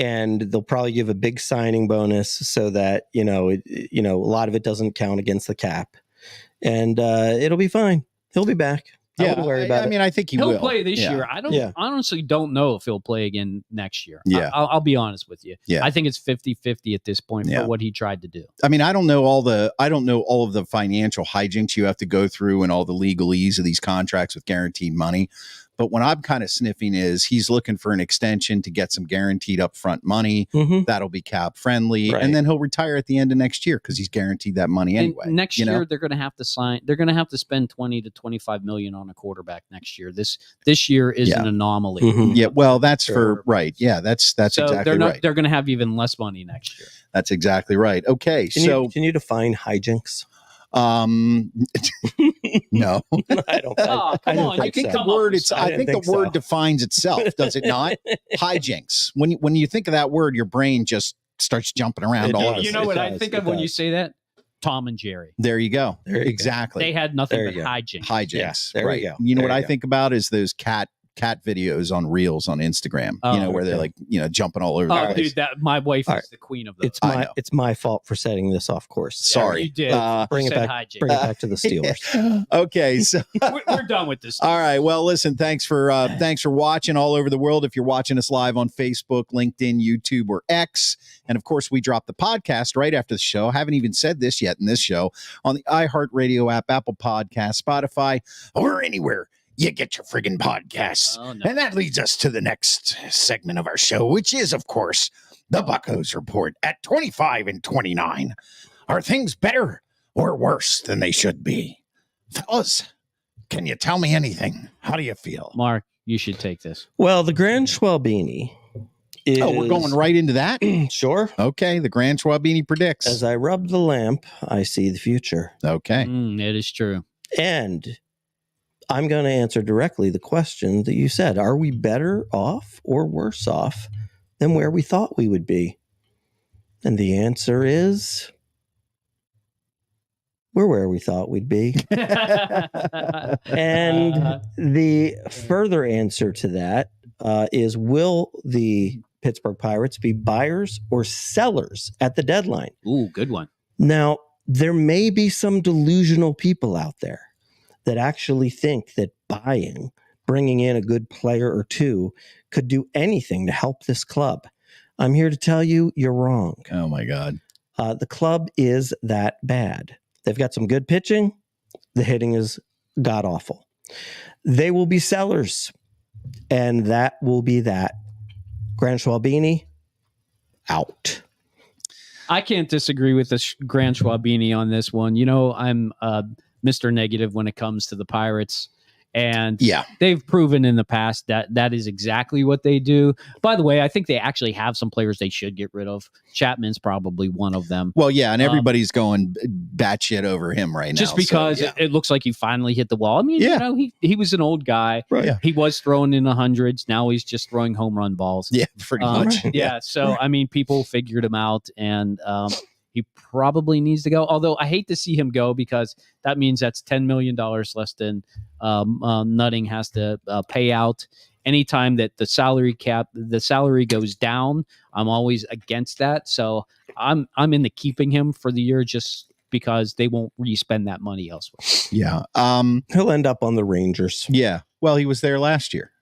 And they'll probably give a big signing bonus so that, a lot of it doesn't count against the cap, and it'll be fine. He'll be back. I wouldn't worry about it. I mean, I think he'll play this year. I honestly don't know if he'll play again next year. Yeah. I'll be honest with you. Yeah. I think it's 50-50 at this point for what he tried to do. I mean, I don't know all of the financial hijinks you have to go through and all the legalese of these contracts with guaranteed money. But what I'm kind of sniffing is he's looking for an extension to get some guaranteed upfront money. Mm-hmm. That'll be cap friendly. Right. And then he'll retire at the end of next year because he's guaranteed that money anyway. And next year, they're going to have to sign. They're going to have to spend $20 to $25 million on a quarterback next year. This year is an anomaly. Mm-hmm. Yeah. Well, that's for right. Yeah. That's so exactly right. They're going to have even less money next year. That's exactly right. Okay. Can you define hijinks? No, I don't. Come on! I think the word the word defines itself, does it not? Hijinks. When you think of that word, your brain just starts jumping around. You know what I think of when you say that? Tom and Jerry. There you go. Exactly. They had nothing but hijinks. Hijinks. Yeah, there right. you go. You know what I think about is those cat cat videos on Reels on Instagram. Where they're like jumping all over. Oh, dude, that my wife is the queen of those. It's my fault for setting this off course. Sorry, you did. Bring it back to the Steelers. Okay, so we're done with this. All right. Well, listen. Thanks for watching all over the world. If you're watching us live on Facebook, LinkedIn, YouTube, or X, and of course, we drop the podcast right after the show. I haven't even said this yet in this show on the iHeartRadio app, Apple Podcast, Spotify, or anywhere you get your friggin' podcasts. Oh, no. And that leads us to the next segment of our show, which is, of course, the Buccos Report. At 25-29, are things better or worse than they should be? Fellas, can you tell me anything? How do you feel? Mark, you should take this. Well, the Grand Schwabini is... Oh, we're going right into that? Sure. Okay, the Grand Schwabini predicts. As I rub the lamp, I see the future. Okay. It is true. And I'm going to answer directly the question that you said. Are we better off or worse off than where we thought we would be? And the answer is... we're where we thought we'd be. And the further answer to that is, will the Pittsburgh Pirates be buyers or sellers at the deadline? Ooh, good one. Now, there may be some delusional people out there that actually think that bringing in a good player or two could do anything to help this club. I'm here to tell you, you're wrong. Oh, my God. The club is that bad. They've got some good pitching. The hitting is god-awful. They will be sellers, and that will be that. Grand Schwabini, out. I can't disagree with the Grand Schwabini on this one. I'm Mr. Negative when it comes to the Pirates. And they've proven in the past that is exactly what they do. By the way, I think they actually have some players they should get rid of. Chapman's probably one of them. Well, yeah, and everybody's going batshit over him right now. Just because it looks like he finally hit the wall. I mean, he was an old guy. Right. Yeah. He was throwing in the hundreds. Now he's just throwing home run balls. Yeah, pretty much. Yeah. So, I mean, people figured him out, and he probably needs to go. Although I hate to see him go, because that means that's $10 million less than Nutting has to pay out. Anytime that the salary goes down, I'm always against that. So I'm into keeping him for the year, just because they won't re-spend that money elsewhere. Yeah. He'll end up on the Rangers. Yeah. Well, he was there last year,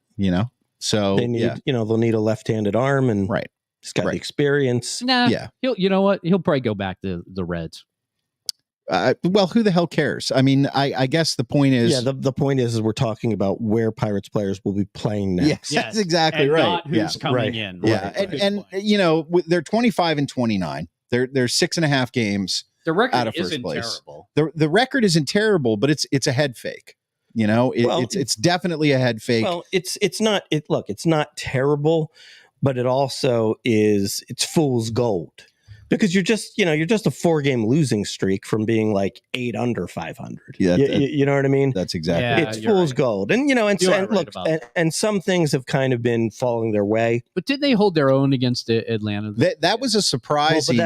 so they need, they'll need a left-handed arm, and right. He's got the experience. Nah, yeah. You know what? He'll probably go back to the Reds. Well, who the hell cares? I mean, I guess the point is... Yeah, the point is we're talking about where Pirates players will be playing next. Yes, that's exactly and right. Not who's coming in. Yeah, right. And they're 25-29. They're 6.5 games the record out of first isn't place. Terrible. The record isn't terrible, but it's a head fake. It's definitely a head fake. Well, it's not. It's not terrible, but it also is. It's fool's gold. Because you're just a 4-game losing streak from being like 8 under 500. Yeah, you know what I mean? That's exactly. It's fool's gold, and and some things have kind of been falling their way. But did they hold their own against Atlanta? That was a surprising.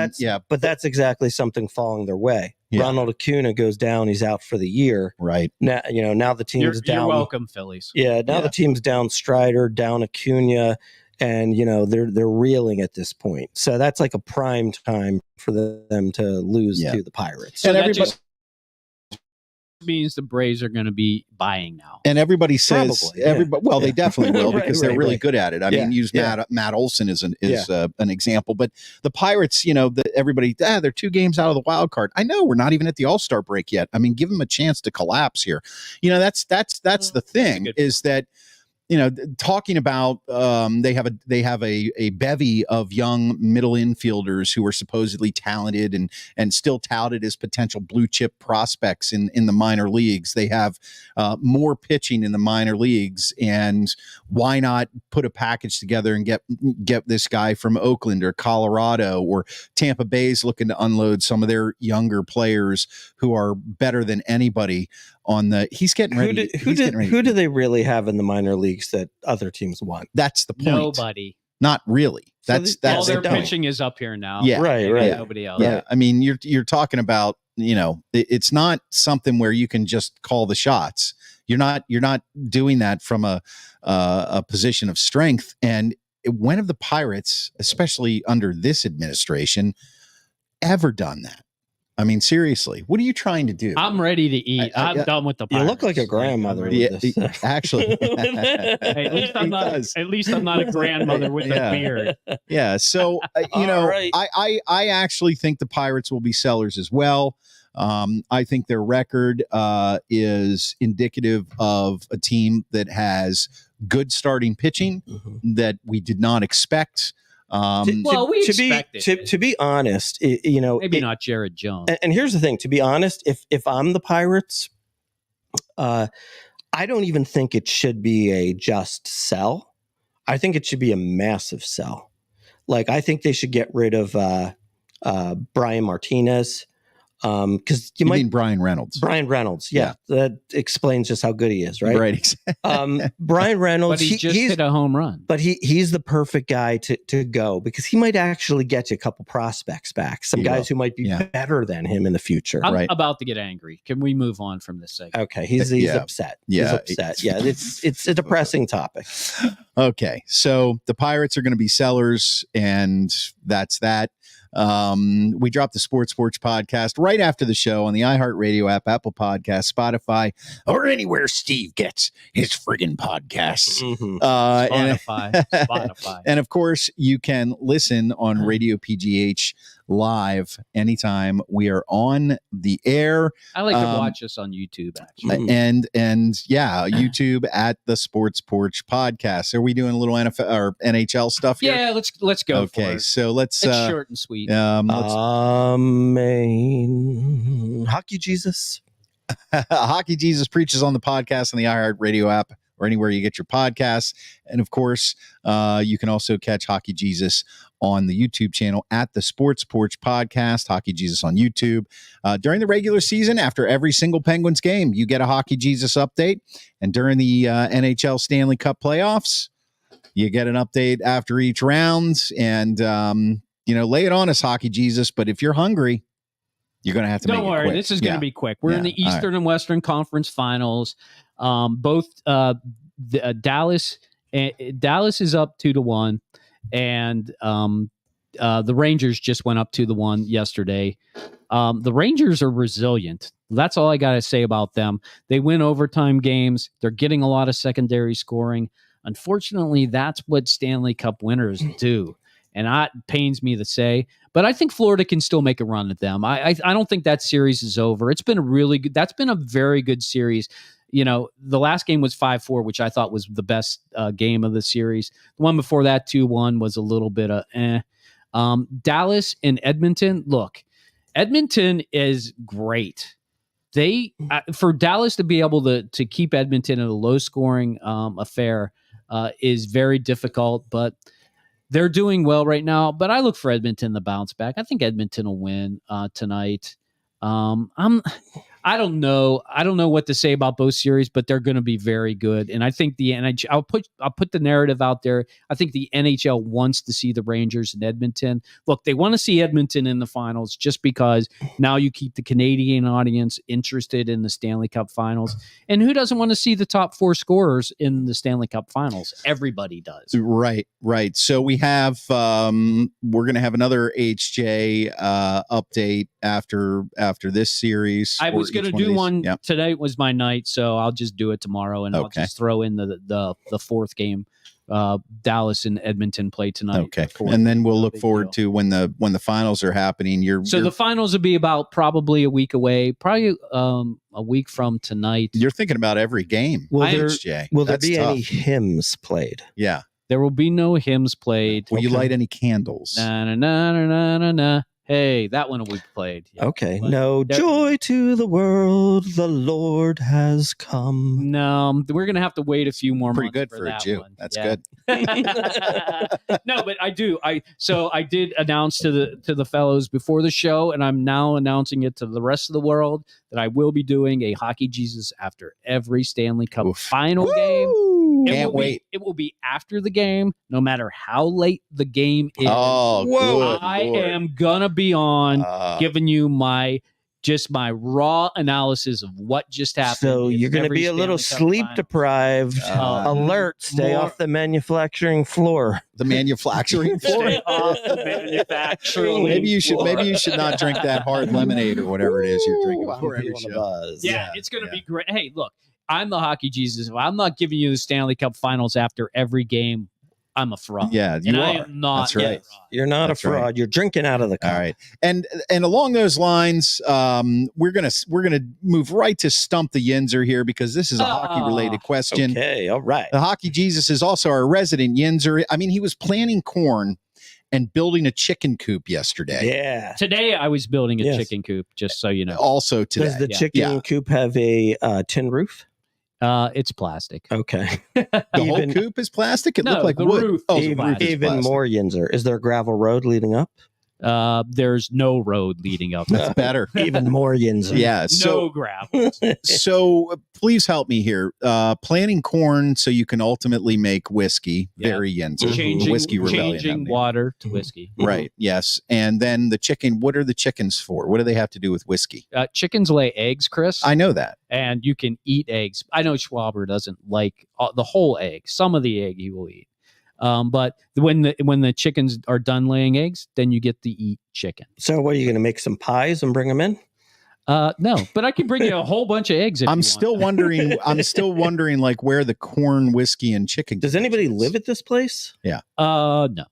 But that's exactly something falling their way. Yeah. Ronald Acuna goes down; he's out for the year. Right now, now the team's down. You're welcome, Phillies. Yeah, now the team's down Strider, down Acuna. And, they're reeling at this point. So that's like a prime time for them to lose to the Pirates. So and that just means the Braves are going to be buying now. And everybody says, they definitely will, because they're really good at it. I mean, use Matt Olson as an example. But the Pirates, everybody, they're 2 games out of the wild card. I know we're not even at the All-Star break yet. I mean, give them a chance to collapse here. That's the thing, is that, talking about they have a bevy of young middle infielders who are supposedly talented and still touted as potential blue chip prospects in the minor leagues. They have more pitching in the minor leagues, and why not put a package together and get this guy from Oakland or Colorado, or Tampa Bay's looking to unload some of their younger players who are better than anybody. He's getting ready. Who do they really have in the minor leagues that other teams want? That's the point. Nobody. Not really. That's all their pitching is up here now. Yeah, right. Nobody else. Yeah, I mean, you're talking about, it's not something where you can just call the shots. You're not doing that from a position of strength. And when have the Pirates, especially under this administration, ever done that? I mean, seriously, what are you trying to do? I'm ready to eat. I'm done with the Pirates. You look like a grandmother. With this. Actually. Hey, at least I'm not a grandmother with a beard. Yeah. So, right. I actually think the Pirates will be sellers as well. I think their record is indicative of a team that has good starting pitching that we did not expect. We expected to be honest, maybe not Jared Jones. And here's the thing: to be honest, if I'm the Pirates, I don't even think it should be a just sell. I think it should be a massive sell. Like, I think they should get rid of Brian Martinez. Because you mean Brian Reynolds. Brian Reynolds, yeah, that explains just how good he is, right? Right. Brian Reynolds, but he's hit a home run. But he's the perfect guy to go, because he might actually get you a couple prospects back, some guys who might be better than him in the future. I'm about to get angry. Can we move on from this segment? Okay, he's upset. Yeah, he's upset. Yeah, it's a depressing topic. Okay, so the Pirates are going to be sellers, and that's that. We dropped the Sports Porch podcast right after the show on the iHeartRadio app, Apple Podcasts, Spotify, or anywhere Steve gets his friggin' podcasts. Spotify. And of course, you can listen on Radio PGH live anytime we are on the air. I like to watch us on YouTube, actually. And YouTube at the Sports Porch Podcast. Are we doing a little NFL or NHL stuff here? Yeah, let's go. Okay, so it's short and sweet. Amen. Hockey Jesus. Hockey Jesus preaches on the podcast on the iHeartRadio app or anywhere you get your podcasts. And of course, you can also catch Hockey Jesus on the YouTube channel at the Sports Porch Podcast, Hockey Jesus on YouTube. During the regular season, after every single Penguins game, you get a Hockey Jesus update. And during the NHL Stanley Cup playoffs, you get an update after each round. And, lay it on us, Hockey Jesus. But if you're hungry, you're going to have to Don't worry, this is going to be quick. We're in the Eastern and Western Conference Finals. Both Dallas is up 2-1. And the Rangers just went up 2-1 yesterday. The Rangers are resilient. That's all I got to say about them. They win overtime games. They're getting a lot of secondary scoring. Unfortunately, that's what Stanley Cup winners do. And that pains me to say. But I think Florida can still make a run at them. I don't think that series is over. It's been a really good. That's been a very good series. The last game was 5-4, which I thought was the best game of the series. The one before that, 2-1, was a little bit of Dallas and Edmonton. Look, Edmonton is great. For Dallas to be able to keep Edmonton in a low-scoring affair is very difficult, but they're doing well right now. But I look for Edmonton to bounce back. I think Edmonton will win tonight. I don't know what to say about both series, but they're going to be very good. And I think the NHL, I'll put the narrative out there. I think the NHL wants to see the Rangers in Edmonton. Look, they want to see Edmonton in the finals just because now you keep the Canadian audience interested in the Stanley Cup Finals. And who doesn't want to see the top 4 scorers in the Stanley Cup Finals? Everybody does. Right. So we have we're going to have another HJ update after this series. I was going to do one. Yep. Today was my night, so I'll just do it tomorrow, and I'll just throw in the fourth game. Dallas and Edmonton play tonight. Okay, and then we'll look forward to when the finals are happening. The finals will be about probably a week away, probably a week from tonight. You're thinking about every game. Will there be any hymns played? Yeah, there will be no hymns played. Will you light any candles? Na na na na na na. Hey, that one will be played. Yeah. Okay. No joy to the world, the Lord has come. No, we're going to have to wait a few more months. Pretty good for a Jew. One. That's good. No, but I do. I did announce to the fellows before the show, and I'm now announcing it to the rest of the world that I will be doing a Hockey Jesus after every Stanley Cup final game. Can't wait. It will be after the game, no matter how late the game is. Oh, I am gonna be on giving you my just my raw analysis of what just happened. So It's you're going to every be a little Stanley Cup sleep deprived. Alert! Stay off the manufacturing floor. The manufacturing floor. Stay off the manufacturing Maybe you should floor. not drink that hard lemonade or whatever it is you're drinking before every show. Yeah, it's going to be great. Hey, look, I'm the hockey Jesus. If I'm not giving you the Stanley Cup Finals after every game, I'm a fraud. Yeah, you are. I am not. That's right. You're not That's a fraud. right. You're drinking out of the cup. All right, and along those lines, we're gonna move right to Stump the Yinzer here because this is a hockey related question. Okay, all right. The hockey Jesus is also our resident Yinzer. I mean, he was planting corn and building a chicken coop yesterday. Yeah. Today I was building a chicken coop, just so you know. Also today. Does the chicken coop have a tin roof? It's plastic. Okay. The whole coop is plastic? It looked like the wood. roof Oh, is the plastic. roof is Even plastic. more Yinzer. Is there a gravel road leading up? There's no road leading up. That's better. Even more Yinzer. Yeah. No So, gravel. please help me here. Planting corn so you can ultimately make whiskey. Yeah. Very Yinzer. Changing, Whiskey rebellion. changing water to whiskey. Right. Yes. And then the chicken. What are the chickens for? What do they have to do with whiskey? Chickens lay eggs, Chris. I know that. And you can eat eggs. I know Schwaber doesn't like the whole egg. Some of the egg he will eat. But when the chickens are done laying eggs, then you get to eat chicken. So what, are you going to make some pies and bring them in? No, but I can bring you a whole bunch of eggs. If I'm you still want. wondering. I'm still wondering, like, where the corn, whiskey, and chicken. Does anybody connection is. live at this place? No.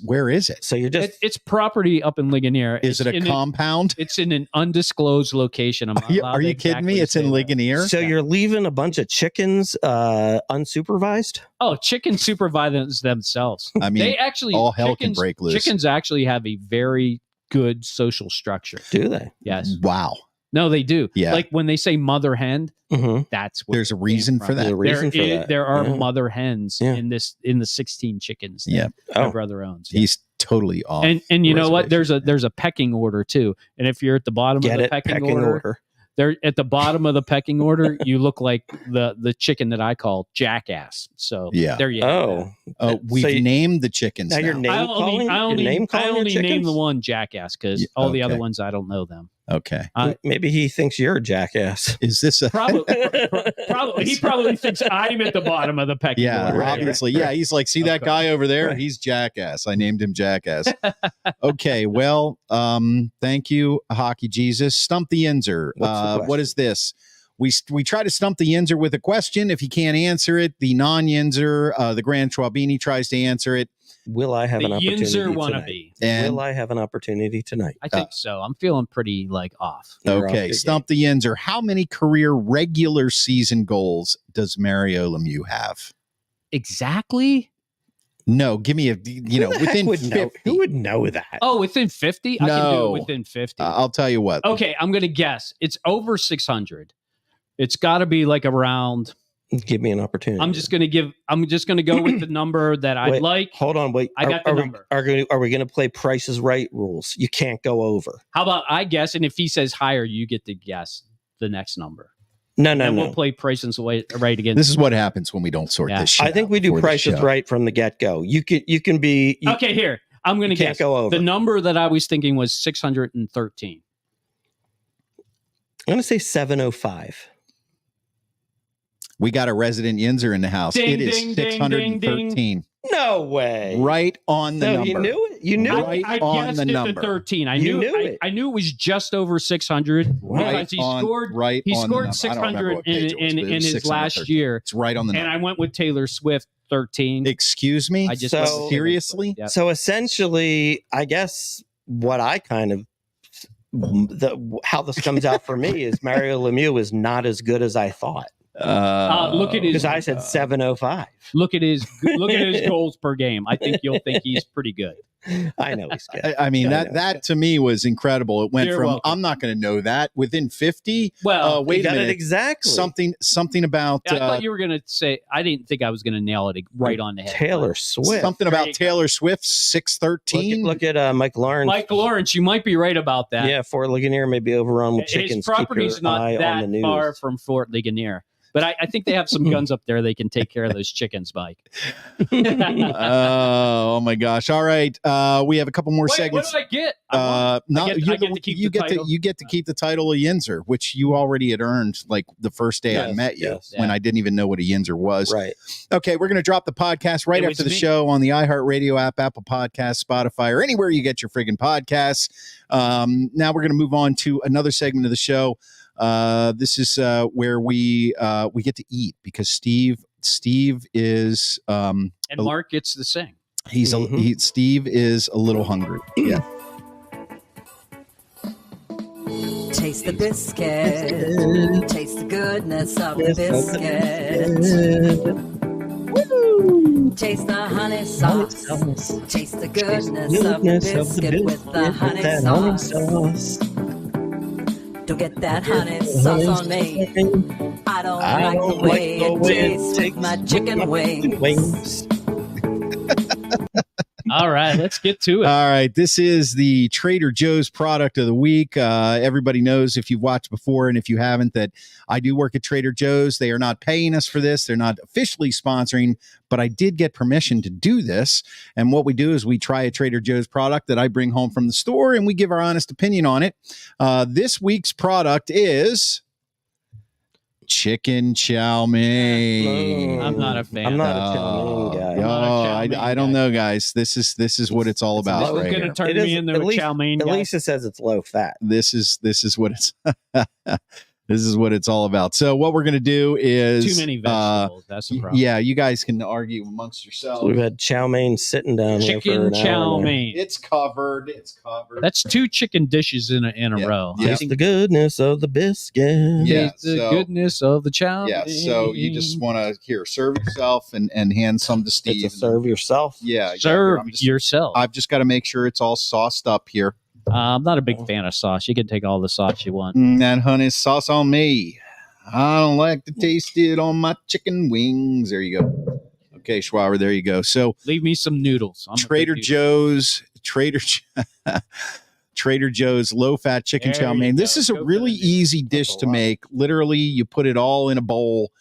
Where is it? So you're just It's property up in Ligonier. Is it a compound? It's in an undisclosed location. I'm not allowed Are to you kidding exactly me? It's in say that. Ligonier. so you're leaving a bunch of chickens unsupervised? Oh, chickens supervise themselves. I mean, they actually all hell can chickens- break loose. Chickens actually have a very good social structure. Do they? Yes. Wow. No, they do. Yeah. Like when they say mother hen, Mm-hmm. that's where There's a it came reason from. for that. There's a reason for that. There are Yeah. mother hens Yeah. in the 16 chickens that Yeah. my Oh. brother owns. He's totally off. And you know what? reservation. There's a pecking order too. And if you're at the bottom Get of the it? pecking order, there at the bottom of the pecking order, you look like the chicken that I call Jackass. So Yeah. there you go. Oh. We've So you- named the chickens Now now. you're name I calling? only, I You're only, name I calling your only name chickens? the one Jackass because Yeah, all the other okay. ones I don't know them. Okay. Maybe he thinks you're a jackass. Is this a Probably he probably thinks I'm at the bottom of the pecking Yeah, order. obviously. Yeah, he's like, see that guy over there? He's Jackass. I named him Jackass. Okay, well, thank you, Hockey Jesus. Stump the Yinzer. What's the What is this? We try to stump the Yinzer with a question. If he can't answer it, the non-Yinzer, the Grand Schwabini, tries to answer it. Will I have The an opportunity Yinzer tonight? wannabe. And Will I have an opportunity tonight? I think so. I'm feeling pretty like off. You're off okay, your stump the Yinzer. How many career regular season goals does Mario Lemieux have? Exactly. No, give me within would know? 50. Who would know that? Oh, within 50? I can do No. it within 50. I'll tell you what. Okay, I'm gonna guess. It's over 600. It's got to be like around. Give me an opportunity. I'm just gonna go with the number that I Wait, like. Hold on, wait. I got the number. Are we going to play Price is Right rules? You can't go over. How about I guess, and if he says higher, you get to guess the next number. No. And we'll play Price is Right again. This is what happens when we don't sort Yeah. this shit I think out we do before the Price is show. Right from the get go. You can be. Okay, here I'm gonna You can't guess. go over. The number that I was thinking was 613. I'm going to say 705. We got a resident Yinzer in the house. Ding, It is ding, ding, 613. No way. Right on the No, number. you knew it. You knew Right it. I on guessed the it number. to 13. I You knew knew it. I knew it was just over 600 Right because he on, scored. right He on the number. scored I don't remember 600 what page it was, in but it was his last 613. year, It's right on the and number. I went with Taylor Swift 13. Excuse me? I just So- went with Taylor Seriously? Swift. Yep. So essentially, I guess what I kind of how this comes out for me is Mario Lemieux is not as good as I thought Look at his because I said 705. look at his goals per game. I think you'll think he's pretty good. I know he's good. I mean, I that to me was incredible. It went You're from, welcome. I'm not going to know that, within 50. Well, Wait you a got minute. it exactly. Something about I thought you were going to say. I didn't think I was going to nail it right on the head. Taylor Swift. something There about you go. Taylor Swift 613. Look at Mike Lawrence. Mike Lawrence, you might be right about that. Yeah, Fort Ligonier may be overrun with chickens. His property's Keep your not eye on the that news. far from Fort Ligonier. But I think they have some guns up there. They can take care of those chickens, Mike. Oh my gosh! All right, we have a couple more segments. What do I get? You get to keep the title of Yinzer, which you already had earned like the first day I met you, when I didn't even know what a Yinzer was. Right. Okay, we're going to drop the podcast right after the show on the iHeartRadio app, Apple Podcasts, Spotify, or anywhere you get your friggin' podcasts. Now we're going to move on to another segment of the show. This is where we get to eat because Steve is and Mark gets to sing. Steve is a little hungry. Yeah. Taste the biscuit. Taste the goodness of the biscuit. Taste the honey sauce. Taste the goodness of the biscuit with the honey sauce. Don't get that honey sauce on me. I don't like the way it tastes with my chicken wings. All right, let's get to it. All right, this is the Trader Joe's product of the week. Everybody knows, if you've watched before and if you haven't, that I do work at Trader Joe's. They are not paying us for this. They're not officially sponsoring, but I did get permission to do this. And what we do is we try a Trader Joe's product that I bring home from the store, and we give our honest opinion on it. This week's product is chicken chow mein. I'm not a fan. I'm not a chow mein guy. I don't know, guys. This is what it's all about. This is going to turn me into a chow mein guy. At least it says it's low fat. This is what it's this is what it's all about. So what we're going to do is too many vegetables. That's the problem. Yeah, you guys can argue amongst yourselves. So we've had chow mein sitting down here for an chicken chow hour. mein. It's covered. That's 2 chicken dishes in a row. Yeah. Taste the goodness of the biscuit. Yeah, Taste the goodness of the chow mein. So you just want to serve yourself and hand some to Steve. It's a serve yourself. Yeah, serve yourself. I've just got to make sure it's all sauced up here. I'm not a big fan of sauce. You can take all the sauce you want. That honey sauce on me. I don't like to taste it on my chicken wings. There you go. Okay, Schwaber, there you go. So leave me some noodles. Trader Joe's low-fat chicken chow mein. This is a really easy dish to make. Literally, you put it all in a bowl.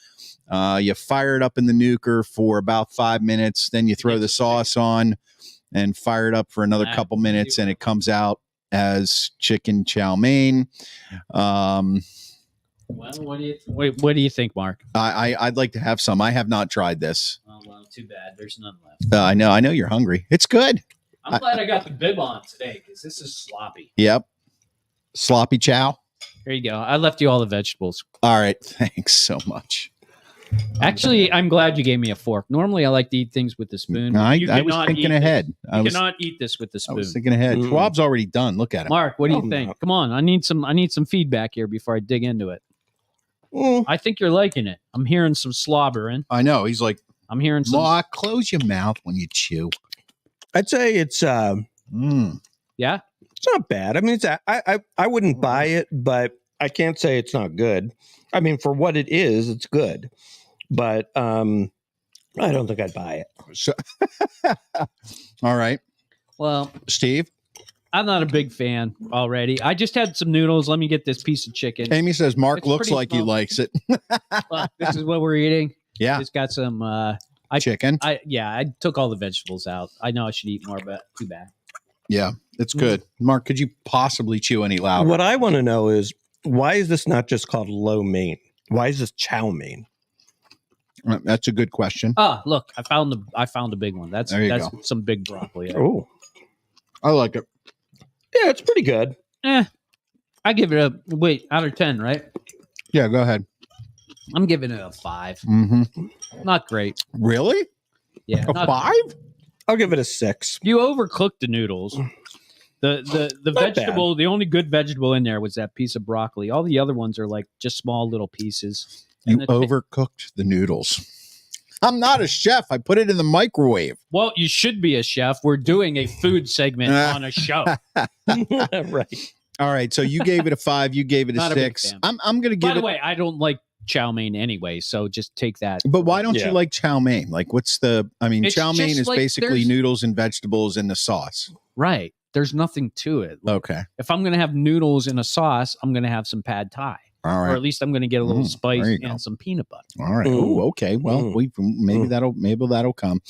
You fire it up in the nuker for about 5 minutes. Then you throw the sauce on and fire it up for another couple minutes, and it comes out as chicken chow mein. Well, what do you think, Mark? I'd like to have some. I have not tried this. Oh, well, too bad. There's none left. I know you're hungry. It's good. I'm glad I got the bib on today because this is sloppy. Yep. Sloppy chow. There you go. I left you all the vegetables. All right. Thanks so much. Actually, I'm glad you gave me a fork. Normally, I like to eat things with the spoon. I was thinking ahead. You cannot eat this with the spoon. I was thinking ahead. Schwab's already done. Look at him. Mark, what do you think? Come on. I need some feedback here before I dig into it. I think you're liking it. I'm hearing some slobbering. I know. He's like, I'm hearing some. Mark, close your mouth when you chew. I'd say it's Yeah. It's not bad. I mean, I wouldn't buy it, but I can't say it's not good. I mean, for what it is, it's good. But I don't think I'd buy it. So, all right. Well, Steve? I'm not a big fan already. I just had some noodles. Let me get this piece of chicken. Amy says Mark looks like small. he likes it. Well, this is what we're eating. Yeah. It's got some chicken. I took all the vegetables out. I know I should eat more, but too bad. Yeah, it's good. Mark, could you possibly chew any louder? What I want to know is, why is this not just called lo mein? Why is this chow mein? That's a good question. Look, I found a big one. That's go. some big broccoli. Oh, I like it. yeah, it's pretty good. I give it out of 10, right? Yeah, go ahead. I'm giving it a 5. Mm-hmm. Not great. Really? Yeah. A 5? I'll give it a 6. You overcooked the noodles. The vegetable, the only good vegetable in there was that piece of broccoli. All the other ones are like just small little pieces. You overcooked the noodles. I'm not a chef. I put it in the microwave. Well, you should be a chef. We're doing a food segment on a show. Right. All right. So you gave it a 5. You gave it a Not 6. A I'm going to give it. By the way, I don't like chow mein anyway, so just take that. But why don't you like chow mein? Like, what's the? I mean, It's chow mein just is like basically noodles and vegetables and the sauce. Right. There's nothing to it. Okay. If I'm going to have noodles in a sauce, I'm going to have some pad thai. All right. Or at least I'm going to get a little spice there you go. and some peanut butter. All right. Oh, okay. Well, maybe that'll come.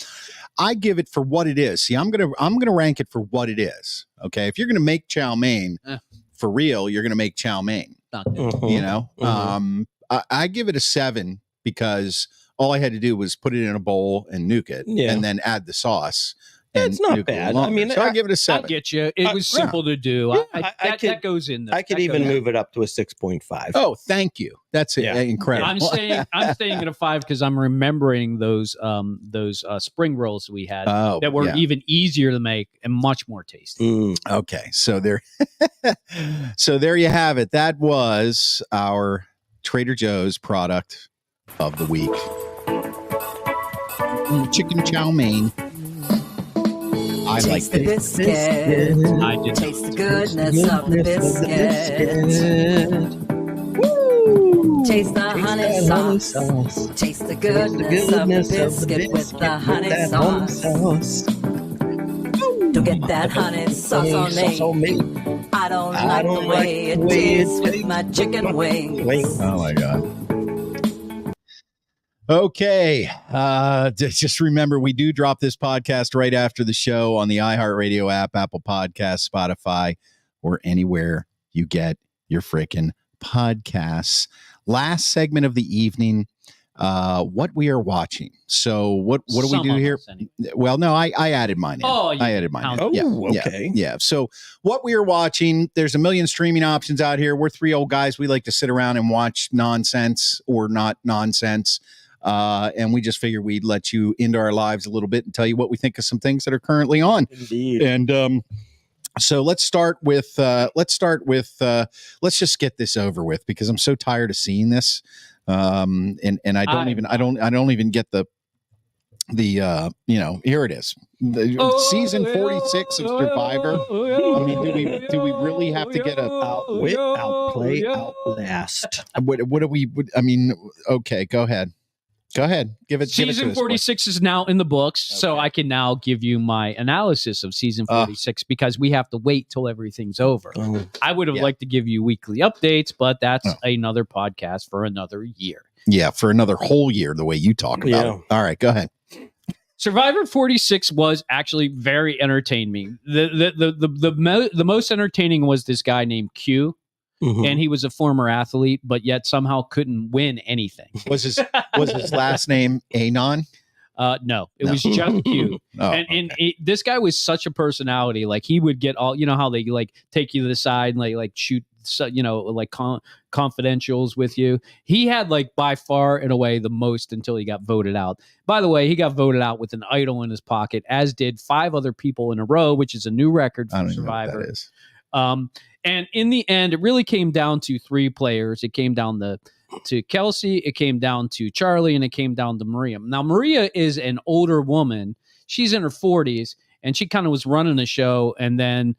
I give it for what it is. See, I'm gonna rank it for what it is. Okay. If you're gonna make chow mein for real, you're gonna make chow mein. You know, I give it a 7 because all I had to do was put it in a bowl and nuke it, and then add the sauce. It's not bad. I mean, so I give it a 7. I get you. It was simple to do. Yeah, that goes in there. I could even move it up to a 6.5. Oh, thank you. That's incredible. I'm staying at a 5 because I'm remembering those spring rolls we had that were even easier to make and much more tasty. Okay, so there you have it. That was our Trader Joe's product of the week. Chicken chow mein. I like the biscuit. I did Taste the goodness of the biscuit. Woo! Taste the honey sauce. Taste the goodness of the biscuit with the honey sauce. To get that honey sauce on me. I don't like the way it tastes with my chicken wings. Oh my God. Okay. Just remember, we do drop this podcast right after the show on the iHeartRadio app, Apple Podcasts, Spotify, or anywhere you get your freaking podcasts. Last segment of the evening, what we are watching. So what do we do here? Well, no, I added mine in. I added mine in. Oh, okay. Yeah. So what we are watching, there's a million streaming options out here. We're 3 old guys. We like to sit around and watch nonsense or not nonsense. And we just figured we'd let you into our lives a little bit and tell you what we think of some things that are currently on. Indeed. And so let's just get this over with because I'm so tired of seeing this. And I don't even get the here it is. Season 46 of Survivor. I mean, do we really have to get a outwit, outplay, outlast? What do we? I mean, okay, go ahead. Give it. Season 46 is now in the books, so I can now give you my analysis of season 46 because we have to wait till everything's over. I would have liked to give you weekly updates, but that's another podcast for another year. Yeah, for another whole year, the way you talk about it. All right, go ahead. Survivor 46 was actually very entertaining. The most entertaining was this guy named Q. And he was a former athlete, but yet somehow couldn't win anything. Was his last name Anon? No, it was just Q. And this guy was such a personality. Like he would get all, how they like take you to the side and like shoot, confidentials with you. He had like by far in a way the most until he got voted out. By the way, he got voted out with an idol in his pocket, as did 5 other people in a row, which is a new record for Survivor. Know what that is. And in the end, it really came down to 3 players. It came down to Kelsey, it came down to Charlie, and it came down to Maria. Now, Maria is an older woman. She's in her 40s, and she kind of was running the show. And then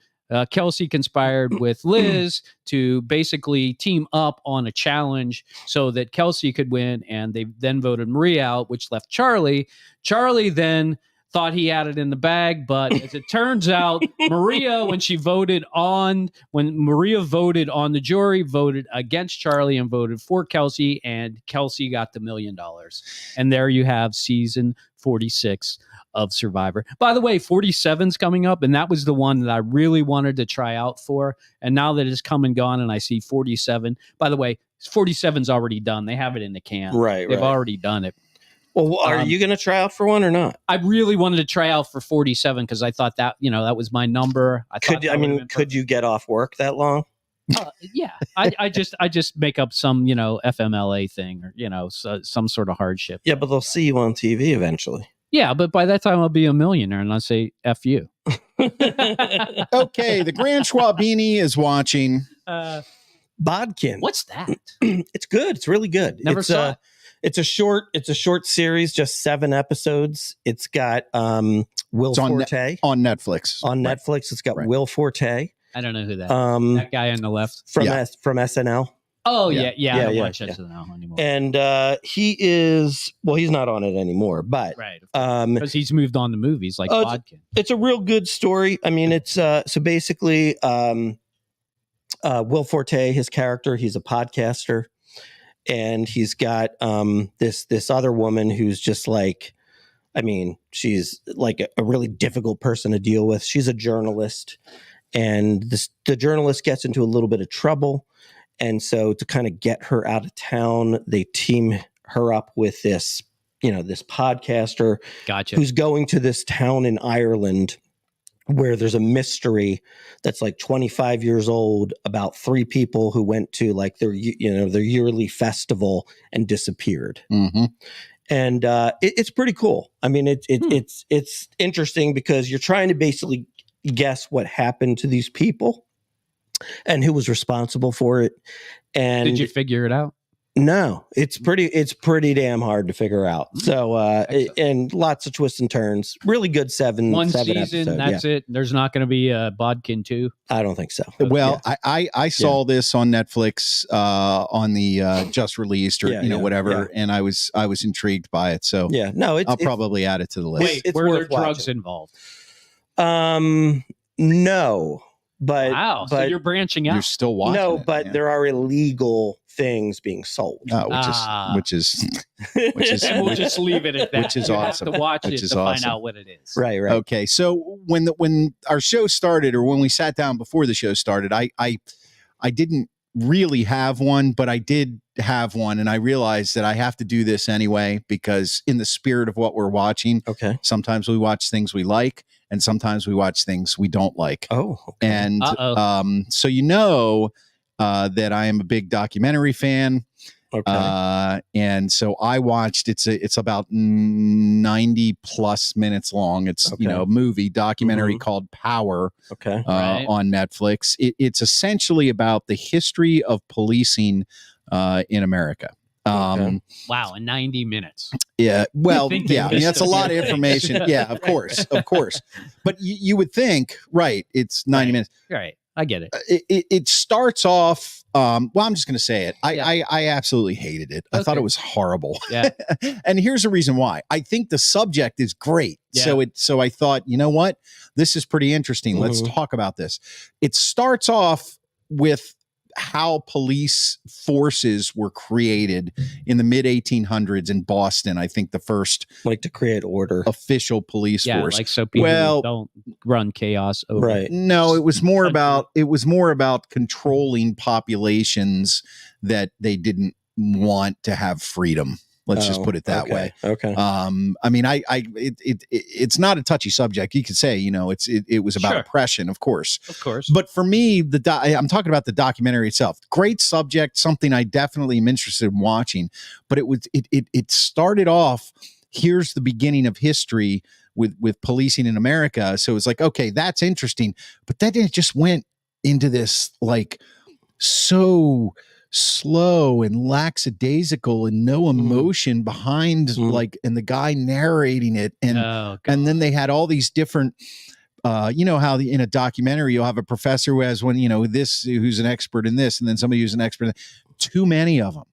Kelsey conspired with Liz to basically team up on a challenge so that Kelsey could win. And they then voted Maria out, which left Charlie. Charlie then thought he had it in the bag, but as it turns out, Maria, when Maria voted on the jury, voted against Charlie and voted for Kelsey, and Kelsey got the $1 million. And there you have season 46 of Survivor. By the way, 47's coming up, and that was the one that I really wanted to try out for. And now that it's come and gone, and I see 47. By the way, 47's already done. They have it in the can. Right. They've already done it. Well, are you going to try out for one or not? I really wanted to try out for 47 because I thought that, that was my number. Could you get off work that long? Yeah. I just make up some, FMLA thing or, some sort of hardship. Yeah, but they'll see you on TV eventually. Yeah, but by that time I'll be a millionaire and I'll say, F you. Okay, the Grand Schwabini is watching. Bodkin. What's that? It's good. It's really good. Never saw it. It's a short series, just 7 episodes. It's got Will Forte on Netflix. On Netflix, it's got Will Forte. I don't know who that is. That guy on the left from SNL. Oh yeah. I don't watch SNL anymore. And he is he's not on it anymore, but because he's moved on to movies like Bodkin. It's a real good story. I mean, it's so basically Will Forte, his character, he's a podcaster, and he's got this other woman who's just like, I mean, she's like a really difficult person to deal with. She's a journalist, and the journalist gets into a little bit of trouble. And so to kind of get her out of town, they team her up with this podcaster who's going to this town in Ireland where there's a mystery that's like 25 years old about 3 people who went to like their yearly festival and disappeared. Mm-hmm. And it's pretty cool. I mean, it's interesting because you're trying to basically guess what happened to these people and who was responsible for it. And did you figure it out? No, it's pretty damn hard to figure out. So, and lots of twists and turns. Really good seven season. episode, that's it. There's not going to be a Bodkin 2. I don't think so. Well, yeah. I saw this on Netflix on the just released or whatever, and I was intrigued by it. So I'll probably add it to the list. Wait, were there drugs involved? No. But wow, so you're branching out. You're still watching. No, but there are illegal things being sold. Which is we'll just leave it at that. Which is you awesome. Have to watch it to find out what it is. Right. Okay, so when our show started, or when we sat down before the show started, I didn't really have one, but I did have one, and I realized that I have to do this anyway because in the spirit of what we're watching. Okay. Sometimes we watch things we like, and sometimes we watch things we don't like. Oh. Okay. And so that I am a big documentary fan. Okay. And so I watched, it's about 90 plus minutes long. It's, a movie documentary called Power on Netflix. It's essentially about the history of policing in America. Wow, in 90 minutes. Yeah, well, yeah, I mean, that's a lot of information. Yeah, of course. But you would think, right, it's 90 minutes. Right, I get it. It starts off, well, I'm just going to say it. I absolutely hated it. I thought it was horrible. Yeah. And here's the reason why. I think the subject is great. Yeah. So I thought, you know what? This is pretty interesting. Let's talk about this. It starts off with how police forces were created in the mid 1800s in Boston. I think the first to create order official police force. Like so people don't run chaos over. Right. No, it was more about controlling populations that they didn't want to have freedom. Let's just put it that way. Okay. I mean, it's not a touchy subject. You could say, it was about oppression, of course. But for me, I'm talking about the documentary itself. Great subject, something I definitely am interested in watching. But it started off. Here's the beginning of history with policing in America. So it's like, okay, that's interesting. But then it just went into this so slow and lackadaisical and no emotion behind and the guy narrating it and then they had all these different how in a documentary you'll have a professor who has one who's an expert in this and then somebody who's an expert in too many of them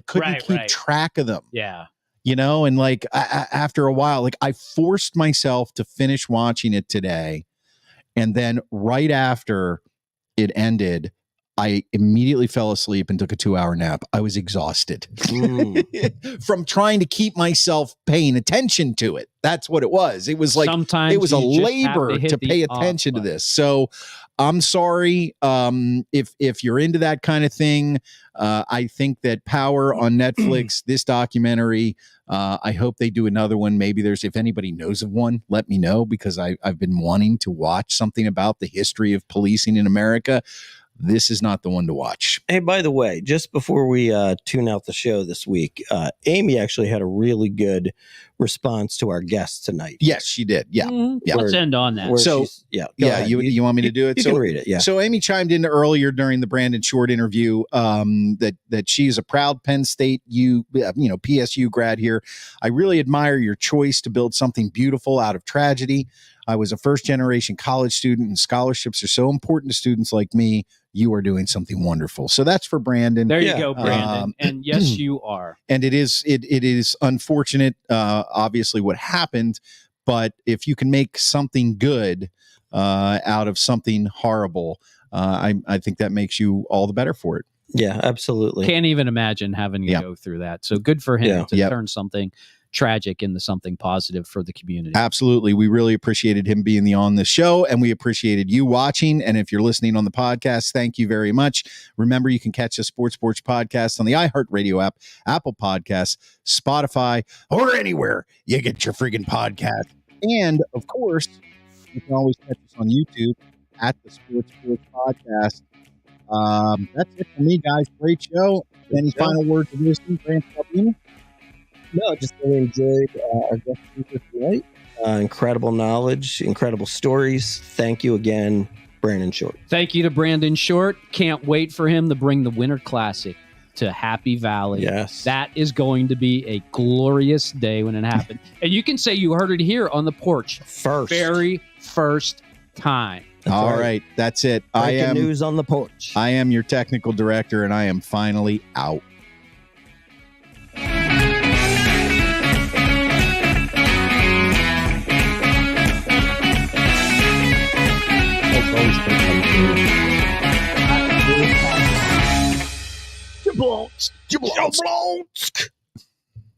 couldn't keep track of them and after a while I forced myself to finish watching it today, and then right after it ended I immediately fell asleep and took a 2-hour nap. I was exhausted from trying to keep myself paying attention to it. That's what it was. It was like sometimes it was a labor to pay attention to this. So I'm sorry if you're into that kind of thing. I think that Power on Netflix, this documentary, I hope they do another one. Maybe if anybody knows of one, let me know, because I've been wanting to watch something about the history of policing in America. This is not the one to watch. Hey, by the way, just before we tune out the show this week, Amy actually had a really good response to our guest tonight. Yes, she did. Yeah. Yeah. Let's end on that. So, you want me to do it? You can read it. Yeah. So Amy chimed in earlier during the Brandon Short interview that she is a proud Penn State PSU grad here. I really admire your choice to build something beautiful out of tragedy. I was a first-generation college student, and scholarships are so important to students like me. You are doing something wonderful. So that's for Brandon. There you go, Brandon. And yes, you are. And it is unfortunate, obviously, what happened. But if you can make something good out of something horrible, I think that makes you all the better for it. Yeah, absolutely. Can't even imagine having to go through that. So good for him to Yep. turn something tragic into something positive for the community. Absolutely. We really appreciated him being on the show, and we appreciated you watching. And if you're listening on the podcast, thank you very much. Remember, you can catch the Sports Porch Podcast on the iHeartRadio app, Apple Podcasts, Spotify, or anywhere you get your friggin' podcast. And of course, you can always catch us on YouTube at the Sports Porch Podcast. That's it for me, guys. Great show. Any final words of wisdom, Schwabini? No, just really enjoyed our guest speaker tonight. Incredible knowledge, incredible stories. Thank you again, Brandon Short. Thank you to Brandon Short. Can't wait for him to bring the Winter Classic to Happy Valley. Yes. That is going to be a glorious day when it happens. And you can say you heard it here on the porch. Very first time. All right. That's it. Breaking news on the porch. I am your technical director, and I am finally out.